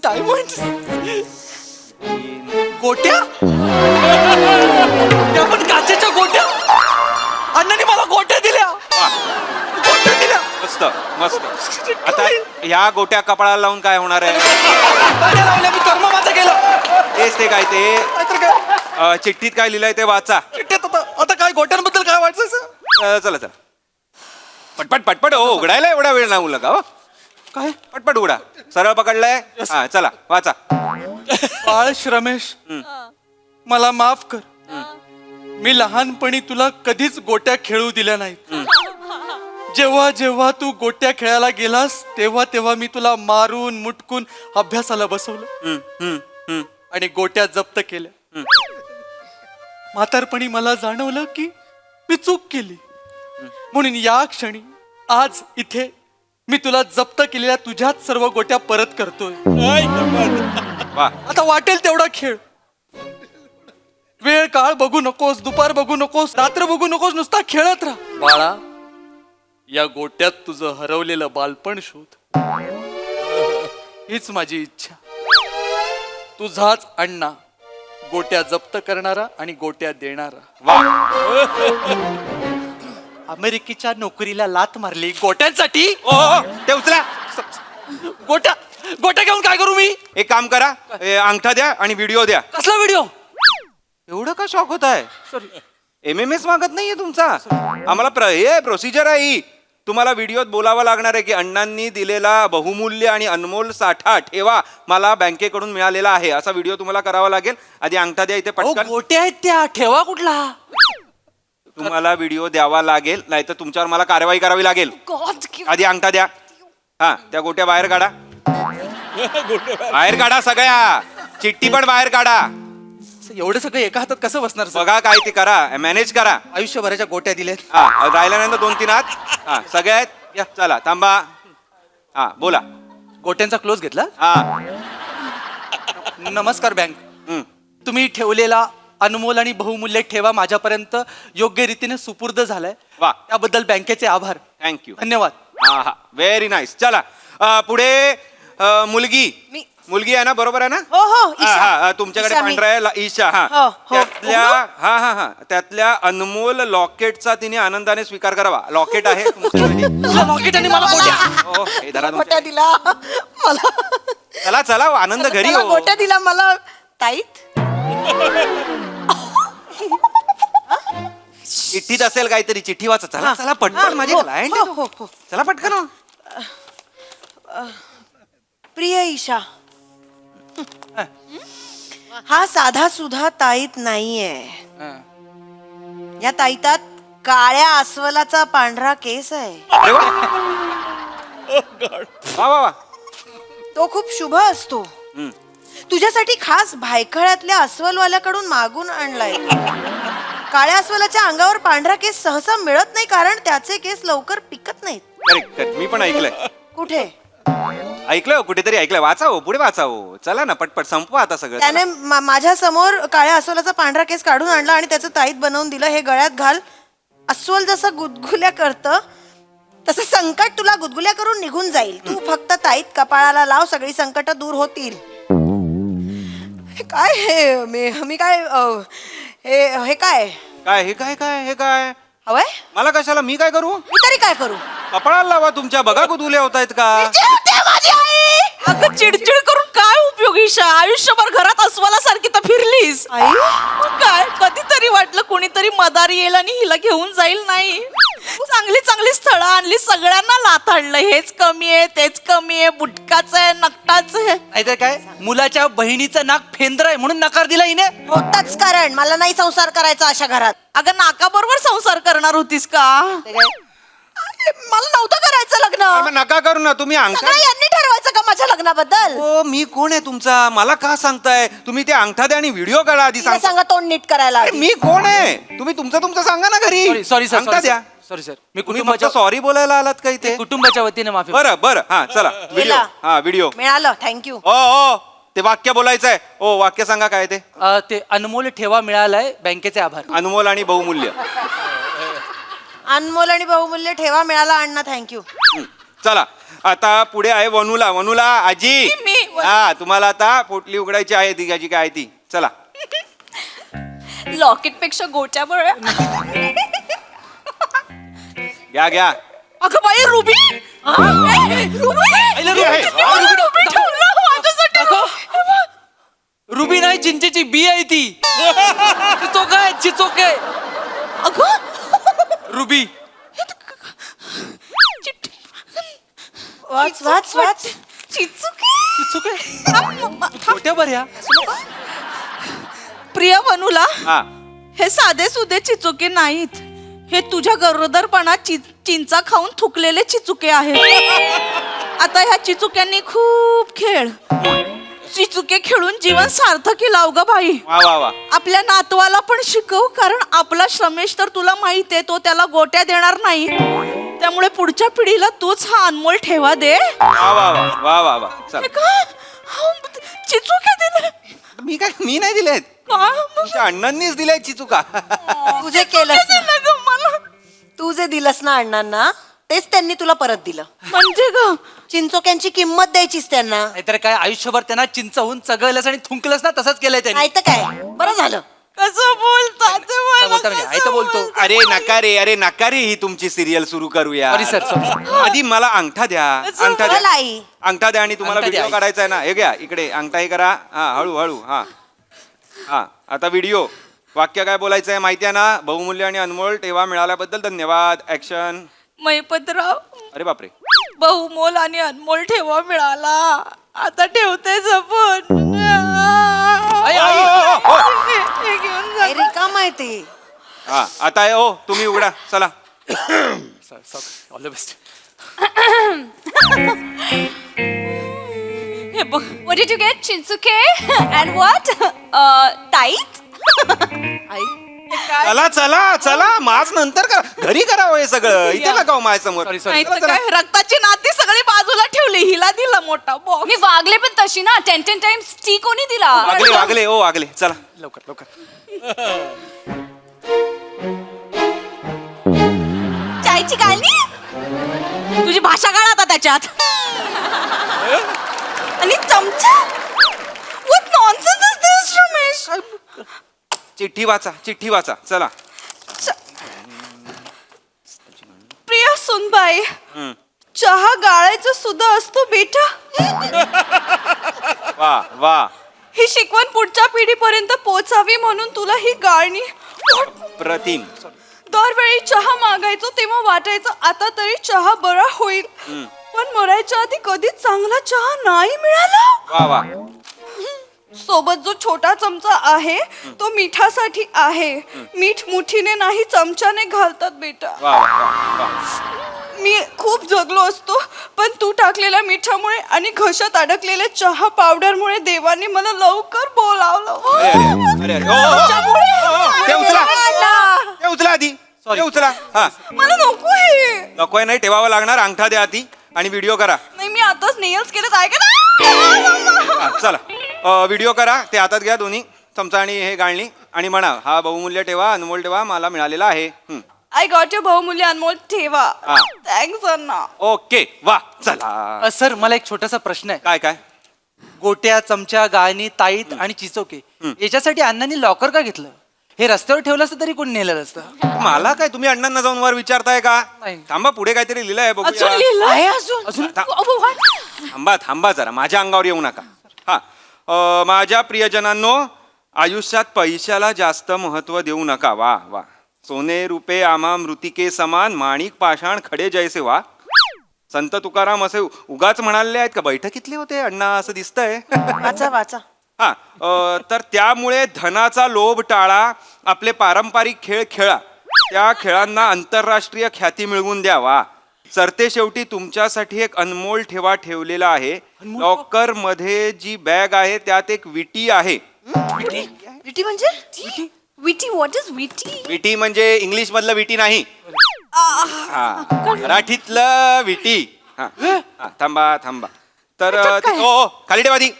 डायमंड्स. गोट्या. त्या पण काचेच्या गोट्या. अण्णांनी मला गोट्या दिल्या. मस्त. आता ह्या गोट्या कपाळाला लावून काय होणार आहे? मी कर्म माझं केलं. तेच ते काय ते चिठ्ठीत काय लिहिलंय ते वाचा. आता काय गोट्यांबद्दल काय वाटायचं? चला पटपट. हो, उघडायला एवढा वेळ लागू नका. हो, काय? पटपट उघडा. सरळ पकडलाय. हा, चला वाचा. बाळ श्रमेश, मला माफ कर. मी लहानपणी तुला कधीच गोट्या खेळू दिल्या नाहीत. जेव्हा जेव्हा तू गोट्या खेळायला गेलास तेव्हा तेव्हा मी तुला मारून मुटकून अभ्यासाला बसवलं आणि गोट्या जप्त केल्या. म्हातारपणी मला जाणवलं की मी चूक केली. म्हणून या क्षणी आज इथे मी तुला जप्त केलेल्या तुझ्याच सर्व गोट्या परत करतोय. आता वाटेल तेवढा खेळ. वेळ काळ बघू नकोस, दुपार बघू नकोस, रात्र बघू नकोस, नुसता खेळत राहा. बाळा, या गोट्यात तुझं हरवलेलं बालपण शोध. हीच माझी इच्छा. तुझाच अण्णा, गोट्या जप्त करणारा आणि गोट्या देणारा. अमेरिकेच्या नोकरीला लात मारली गोट्यांसाठी. ते उचला. गोट्या गोट्या घेऊन काय करू मी? एक काम करा, अंगठा द्या आणि व्हिडिओ द्या. कसला व्हिडिओ? एवढं का शॉक होत आहे? MMS मागत नाहीये तुमचा. आम्हाला हे प्रोसिजर आहे ही. तुम्हाला व्हिडिओत बोलावं लागणार आहे की अण्णांनी दिलेला बहुमूल्य आणि अनमोल साठा ठेवा मला बँकेकडून मिळालेला आहे, असा व्हिडिओ तुम्हाला करावा लागेल. आधी अंगठा द्या इथे पटकन. गोट्या आहेत त्या, ठेवा कुठला? तुम्हाला व्हिडिओ द्यावा लागेल, नाहीतर तुमच्यावर मला कारवाई करावी लागेल. आधी अंगठा द्या. हा, त्या गोट्या बाहेर काढा. बाहेर काढा सगळ्या. चिठ्ठी पण बाहेर काढा. एवढं सगळं एका हातात कसं बसणार? बघा काय ते करा, मॅनेज करा. आयुष्यभराच्या गोट्या दिल्यात. हा, राहिल्यानंतर 2-3 हात. हा, सगळे आहेत या. चला थांबा. हा, बोला. गोट्यांचा क्लोज घेतला. हा, नमस्कार बँक. तुम्ही ठेवलेला अनमोल आणि बहुमूल्य ठेवा माझ्यापर्यंत योग्य रीतीने सुपूर्द झालाय. वा. त्याबद्दल बँकेचे आभार. थँक्यू. धन्यवाद. हा हा, व्हेरी नाईस. चला पुढे मुलगी. मुलगी आहे ना, बरोबर आहे ना? हो हो हा, हा, तुमच्याकडे ईशा मी. पांढरा आहे ईशा. हा, हो, हो. त्यातल्या हा हा हा त्यातल्या अनमोल लॉकेटचा तिने आनंदाने स्वीकार करावा. लॉकेट आहे तुमच्याकडे. लॉकेट आणि मला गोट्या. हो, हे धरा तुमच्या. गोट्या दिला मला. चला चला, आनंद घरी मला हो. गोट्या दिला मला ताईत. चिठ्ठीत असेल काहीतरी. चिठ्ठी वाचा. चला चला पटकन, माझी क्लायंट आहे. हो हो. चला पटकन हो. प्रिय ईशा, हा साधा सुधा ताईत नाहीये. या ताईतात काळ्या अस्वलाचा पांढरा केस आहे. अरे वा. वा वा वा. तो खूप शुभ असतो. तुझ्यासाठी खास भायखळ्यातल्या अस्वलवाल्याकडून मागून आणलाय. काळ्या अस्वलाच्या अंगावर पांढरा केस सहसा मिळत नाही, कारण त्याचे केस लवकर पिकत नाहीत. Correct correct. मी पण ऐकलंय. कुठे ऐकलंय हो, कुठेतरी ऐकलंय. वाचावं, पुढे वाचावं. चला ना पटपट संपवा आता सगळं. त्याने माझ्या समोर काळ्या अस्वलाचा पांढरा केस काढून आणला आणि त्याचं ताईत बनवून दिलं. हे गळ्यात घाल. अस्वल जसं गुदगुल्या करतं तसं संकट तुला गुदगुल्या करून निघून जाईल. तू फक्त ताईत कपाळाला लाव, सगळी संकट दूर होतील. काय हे मी काय हे काय काय हे काय काय हे काय हवंय? मला कशाला? मी काय करू? मी तरी काय करू? कपाळाला लावा तुमच्या. बघा गुदगुल्या होत आहेत का? माझी आई. अगं चिडचिड करून काय उपयोग ईशा? आयुष्यभर घरात अस्वलासारखी तर फिरलीस. आई मग काय, कधीतरी वाटलं कोणीतरी मदारी येईल आणि हिला घेऊन जाईल. नाही, चांगली चांगली स्थळं आणली, सगळ्यांना लाथाडलं. हेच कमी आहे, तेच कमी आहे, बुटकाचं आहे, नकटाचं आहे. नाहीतर काय, मुलाच्या बहिणीचं नाक फेंद्र आहे म्हणून नकार दिला हिने. होताच कारण मला नाही संसार करायचा अशा घरात. अगं नाकाबरोबर संसार करणार होतीस का? मला नव्हतं करायचं लग्न. मग नका करू ना तुम्ही. अंगठा. सगळं यांनी ठरवायचं का माझ्या लग्नाबद्दल? हो, मी कोण आहे तुमचा? मला का सांगताय? तुम्ही ते अंगठा द्या आणि व्हिडिओ काढा आधी. तिला सांगा तोंड नीट करायला. अरे, मी कोण आहे? तुम्ही तुमचं सांगा ना घरी. सॉरी सर, अंगठा द्या. Sorry sir. मी तुम्ही कुटुंबाच्या सॉरी बोलायला आलात का इथे? कुटुंबाच्या वतीने माफी. बरं बरं. हा चला व्हिडिओ. हा व्हिडिओ मिळालं. थँक्यू. ओ ओ ते वाक्य बोलायचंय. ओ वाक्य सांगा काय ते. ते अनमोल ठेवा मिळालाय, बँकेचे आभार. अनमोल आणि बहुमूल्य. अनमोल आणि बहुमूल्य ठेवा मिळाला अण्णा. थँक्यू. चला आता पुढे आहे वनुला. वनुला आजी. मी. हा, तुम्हाला आता पोटली उघडायची आहे. ती जी काय आहे ती. चला. लॉकेट पेक्षा गोट्या बरं. घ्या घ्या. अगं बाई, रुबी. रुबी नाही, चिंचेची बी आहे ती. चिचोक आहे, चिचोक आहे. अगं रुबी. वाच वाच वाच. चिचोक आहे. गोट्या बऱ्या. प्रिय वनुला, हा हे साधे सुधे चिचोके नाहीत. हे तुझ्या गरोदरपणात चिंचा खाऊन थुकलेले चिचुके आहेत. आता ह्या चिचुक्यांनी खूप खेळ, चिचुके खेळून जीवन सार्थकी लाव ग बाई. वा वा वा. आपल्या नातवाला पण शिकव, कारण आपला श्रमेश तर तुला माहित आहे तो त्याला गोट्या देणार नाही. त्यामुळे पुढच्या पिढीला तूच हा अनमोल ठेवा दे. वा वा वा वा वा वा. चल. हे काय? चिचुके दिले मी नाही दिलेत, तुमच्या अण्णांनीच दिले चिचुका. तुझे केलंस ना. दिलं ग मला. तू जे दिलंस ना अण्णांना तेच त्यांनी तुला परत दिलं. म्हणजे ग चिंचोक्यांची किंमत द्यायचीच त्यांना. नाहीतर काय आयुष्यभर त्यांना चिंचहून चगळलंस आणि थुंकलंस ना, तसंच केलंय त्यांनी. नाही तर काय, बरं झालं. कसं बोलतात ते मला बोलता म्हणजे, आई तर बोलतो. अरे नका रे ही तुमची सिरियल सुरू करूया. Sorry sir, sorry. आधी मला अंगठा द्या, अंगठा चल द्या, आई. अंगठा द्या. आणि तुम्हाला अंगठा द्या, व्हिडिओ आई. काढायचा आहे ना, हे घ्या इकडे अंगठा हे करा. हा हळू हळू. हा हा आता व्हिडिओ. वाक्य काय बोलायचं आहे माहिती आहे ना? बहुमूल्य आणि अनमोल ठेवा मिळाल्याबद्दल धन्यवाद. ऍक्शन. मैपतराव, अरे बापरे. बहुमोल आणि अनमोल ठेवा मिळाला, आता ठेवते जपून. हे घेऊन जा. रिकाम माहिती. हा आता आहे. हो तुम्ही उघडा चला. All the best. हे बघ. What did you get? Chinsuke? And what? Tight? चला चला चला, माझ नंतर का घरी करावं हे सगळं, इथे नका हो माझ्यासमोर. सॉरी नाही सॉरी. तर काय, रक्ताची नाती सगळी बाजूला ठेवली, हिला दिला मोठा बॉक्स. मी वागले पण तशी ना. 10 times टी कोणी दिला? वागले वागले ओ वागले. चला लवकर लवकर. चायची गाळणी, तुझी भाषा काढ आता त्याच्यात. आणि चमचा. What nonsense is this, Ramesh? चिठ्ठी वाचा, चिठ्ठी वाचा. चला. प्रिया सुनबाई, चहा गाळायचं सुद्धा असतो बेटा. वा वा. ही शिकवण पुढच्या पिढीपर्यंत पोहोचावी म्हणून तुला ही गाळणी. प्रतिम. दरवेळी चहा मागायचो तेव्हा वाटायचं आता तरी चहा बरा होईल, पण मरायच्या आधी कधीच चांगला चहा नाही मिळाला. वा वा. सोबत जो छोटा चमचा आहे तो मिठासाठी आहे. मीठ मुठीने नाही चमच्याने घालतात बेटा. वा वा वा. मी खूप जगलो असतो, पण तू टाकलेल्या मिठामुळे आणि घशात अडकलेल्या चहा पावडरमुळे देवाने मला लवकर बोलावलं. अरे अरे अरे. ते उचला, ते उचला आधी. ते उचला. हा मला नको हे. नकोय नाही, ठेवावं लागणार. अंगठा द्या आधी आणि व्हिडिओ करा. नाही, मी आताच नेल्स केलेत, ऐका ना. हा, चला व्हिडिओ करा. ते हातात घ्या दोन्ही, चमचा आणि हे गाळणी, आणि म्हणा हा बहुमूल्य ठेवा अनमोल ठेवा मला मिळालेला आहे. आय गॉट युअर बहुमूल्य अनमोल ठेवा. हा. थँक्स अण्णा. ओके वा. चला. सर मला एक छोटासा प्रश्न आहे. काय काय? गोट्या, चमचा, गाळणी, ताईत आणि चिचोके याच्यासाठी अण्णांनी लॉकर का घेतलं? हे रस्त्यावर ठेवलं असतं तरी कोण नेलं असतं. मला काय, तुम्ही अण्णांना जाऊन वर विचारताय का? नाही. थांबा, पुढे काहीतरी लिहिलंय अजून बघूया. लिहिलंय? थांबा थांबा जरा, माझ्या अंगावर येऊ नका. हा माझ्या प्रियजनांनो, आयुष्यात पैशाला जास्त महत्व देऊ नका. वा वा. सोने रुपे आमा मृतिके समान, माणिक पाषाण खडे जैसे. वा. संत तुकाराम असे उगाच म्हणाले आहेत का? बैठकीतले होते अण्णा असं दिसतंय. वाचा वाचा. हा तर त्यामुळे धनाचा लोभ टाळा, आपले पारंपरिक खेळ खेळा, त्या खेळांना आंतरराष्ट्रीय ख्याती मिळवून द्या. वा. सरते शेवटी तुमच्यासाठी एक अनमोल ठेवा ठेवलेला आहे. लॉकर मध्ये जी बॅग आहे त्यात एक विटी आहे. विटी म्हणजे? Witty, what is witty? विटी म्हणजे इंग्लिश मधलं विटी नाही, हा मराठीतलं विटी. हा हा, थांबा थांबा. तर खाली ठेवा ती.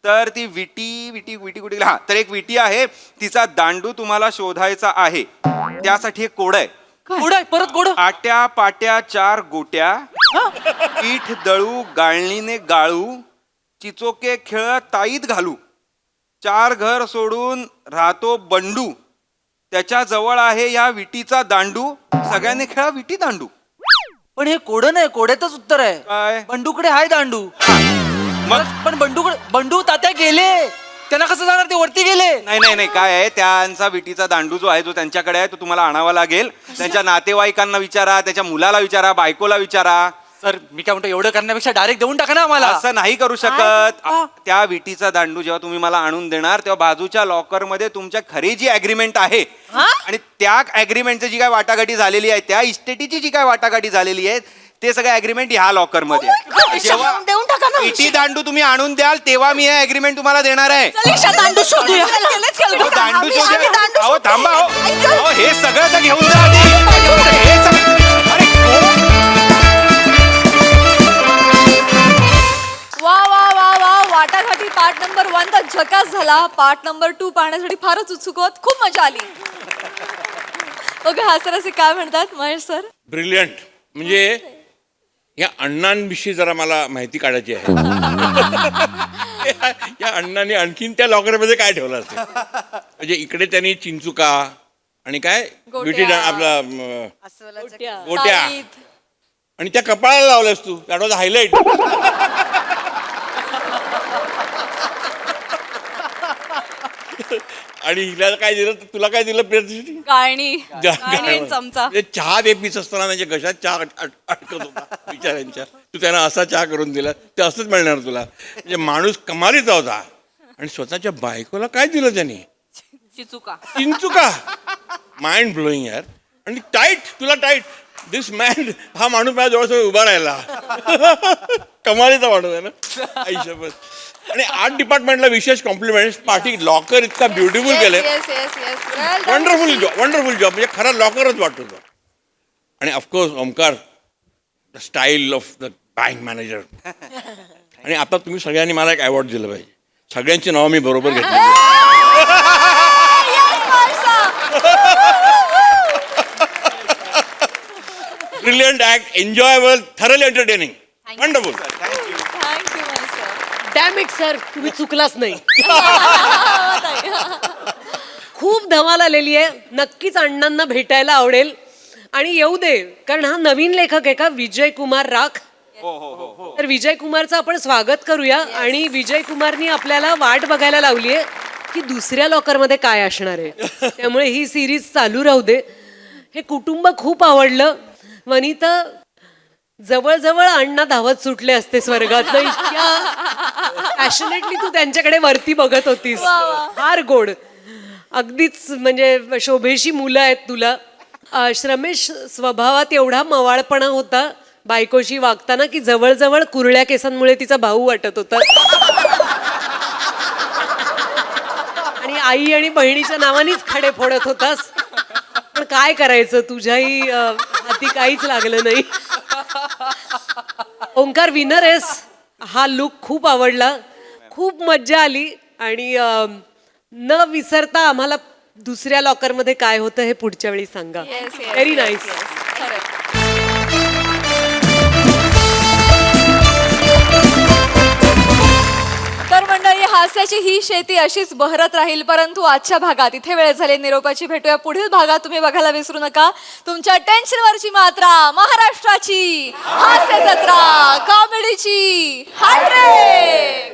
तर ती विटी विटी विटी कुठे? हा तर एक विटी आहे, तिचा दांडू तुम्हाला शोधायचा आहे. त्यासाठी एक कोड आहे. कोड आहे? परत कोड? आट्या पाट्या 4 गोट्या, पीठ दळू गाळणीने गाळू, चिचोके खेळ ताईत घालू, 4 घर सोडून राहतो बंडू, त्याच्या जवळ आहे या विटीचा दांडू, सगळ्यांनी खेळा विटी दांडू. पण हे कोड नाही, कोड्यातच उत्तर आहे. काय? बंडूकडे आहे दांडू. मग पण बंडू तात्या गेले, त्यांना कसं जाणार? ते वरती गेले. नाही नाही नाही, काय आहे, त्यांचा विटीचा दांडू जो आहे जो त्यांच्याकडे आहे तो तुम्हाला आणावा लागेल. त्यांच्या नातेवाईकांना विचारा, त्याच्या मुलाला विचारा, बायकोला विचारा. सर मी काय म्हणतो एवढं करण्यापेक्षा डायरेक्ट देऊन टाका ना आम्हाला. असं नाही करू शकत. त्या विटीचा दांडू जेव्हा तुम्ही मला आणून देणार तेव्हा बाजूच्या लॉकर मध्ये तुमच्या खरी जी अग्रीमेंट आहे आणि त्या अग्रीमेंटची जी काय वाटाघाटी झालेली आहे, त्या इस्टेटीची जी काय वाटाघाटी झालेली आहे, ते सगळे अग्रीमेंट ह्या लॉकर मध्ये आहे. जेव्हा देऊन टाका ना. विटी दांडू तुम्ही आणून द्याल तेव्हा मी हे अग्रीमेंट तुम्हाला देणार आहे. दांडू शोधूया. अहो, दांडू आम्ही शोधूया. दांडू अहो शोधू. थांबा अहो. ऐका. अहो, हे सगळं तर घेऊन जा आधी. हे सगळं- अरे कोण? वा वा वा वा वाटाघाटी पार्ट नंबर 1 तर झकास झाला. पार्ट नंबर 2 पाहण्यासाठी फारच उत्सुक आहोत. खूप मजा आली. ओके हा सर असे काय म्हणतात महेश सर? ब्रिलियंट. म्हणजे या अण्णांविषयी जरा मला माहिती काढायची आहे. या अण्णांनी आणखीन त्या लॉकरमध्ये काय ठेवलं असेल. म्हणजे इकडे त्यांनी चिंचुका आणि काय गोट्या. आपला गोट्या ताईत. आणि त्या कपाळाला लावल्यास तू दॅट वॉज हायलाइट. आणि हिला काय दिलं, तुला काय दिलं प्रियदर्शनी? गाळणी गाळणी आणि चमचा. ते चहा दे पीस असताना त्यांच्या घशात चहा अटकत होता बिचाऱ्यांच्या. तू त्यांना असा चहा करून दिला, ते असंच मिळणार तुला. म्हणजे माणूस कमालीचा होता. आणि स्वतःच्या बायकोला काय दिलं त्याने? चिचुका. चिंचुका. माइंड ब्लोईंग यार. आणि टाईट, तुला टाईट. दिस मॅन, हा माणूस माझ्या जवळ उभा राहिला. कमालीचा माणूस आहे ना आयुष्यभर. आणि आर्ट डिपार्टमेंटला विशेष कॉम्प्लिमेंट. पाठी लॉकर इतका ब्युटिफुल केलंय. Yes, yes, yes. Well done. Wonderful job, wonderful job. म्हणजे खरा लॉकरच वाटतो तो. आणि of course Omkar, the style of the bank manager. आणि आता तुम्ही सगळ्यांनी मला एक अवॉर्ड दिलं पाहिजे. सगळ्यांची नावं मी बरोबर घेतली. Brilliant act, enjoyable, thoroughly entertaining, wonderful. Thank you Mahesh sir. Dam it sir, तुम्ही चुकलाच नाही. खूप धमाल आलेली आहे. नक्कीच अण्णांना भेटायला आवडेल आणि येऊ दे, कारण हा नवीन लेखक आहे का विजय कुमार राख. तर विजय कुमारचं आपण स्वागत करूया. आणि विजय कुमारनी आपल्याला वाट बघायला लावली आहे की दुसऱ्या लॉकरमध्ये काय असणार आहे. त्यामुळे ही सिरीज चालू राहू दे. हे कुटुंब खूप आवडलं. वनिता, जवळजवळ अण्णा धावत सुटले असते स्वर्गात. इतक्या पॅशनेटली तू त्यांच्याकडे वरती बघत होतीस. फार गोड. अगदीच म्हणजे शोभेशी मुलं आहेत तुला. श्रमेश स्वभावात एवढा मवाळपणा होता बायकोशी वागताना की जवळजवळ कुरळ्या केसांमुळे तिचा भाऊ वाटत होता. आणि आई आणि बहिणीच्या नावानेच खडे फोडत होतास. पण काय करायचं, तुझ्याही हाती काहीच लागलं नाही. ओंकार विनर आहेस. हा लुक खूप आवडला, खूप मज्जा आली. आणि न विसरता आम्हाला दुसऱ्या लॉकरमध्ये काय होतं हे पुढच्या वेळी सांगा. Very nice. तर मंडळी, हास्याची ही शेती अशीच बहरत राहील. परंतु आजच्या भागात इथे वेळ झाली निरोपाची. भेटूया पुढील भागात. तुम्ही बघायला विसरू नका तुमच्या टेन्शनवरची मात्रा, महाराष्ट्राची हास्य जत्रा, कॉमेडीची हॅट्रिक.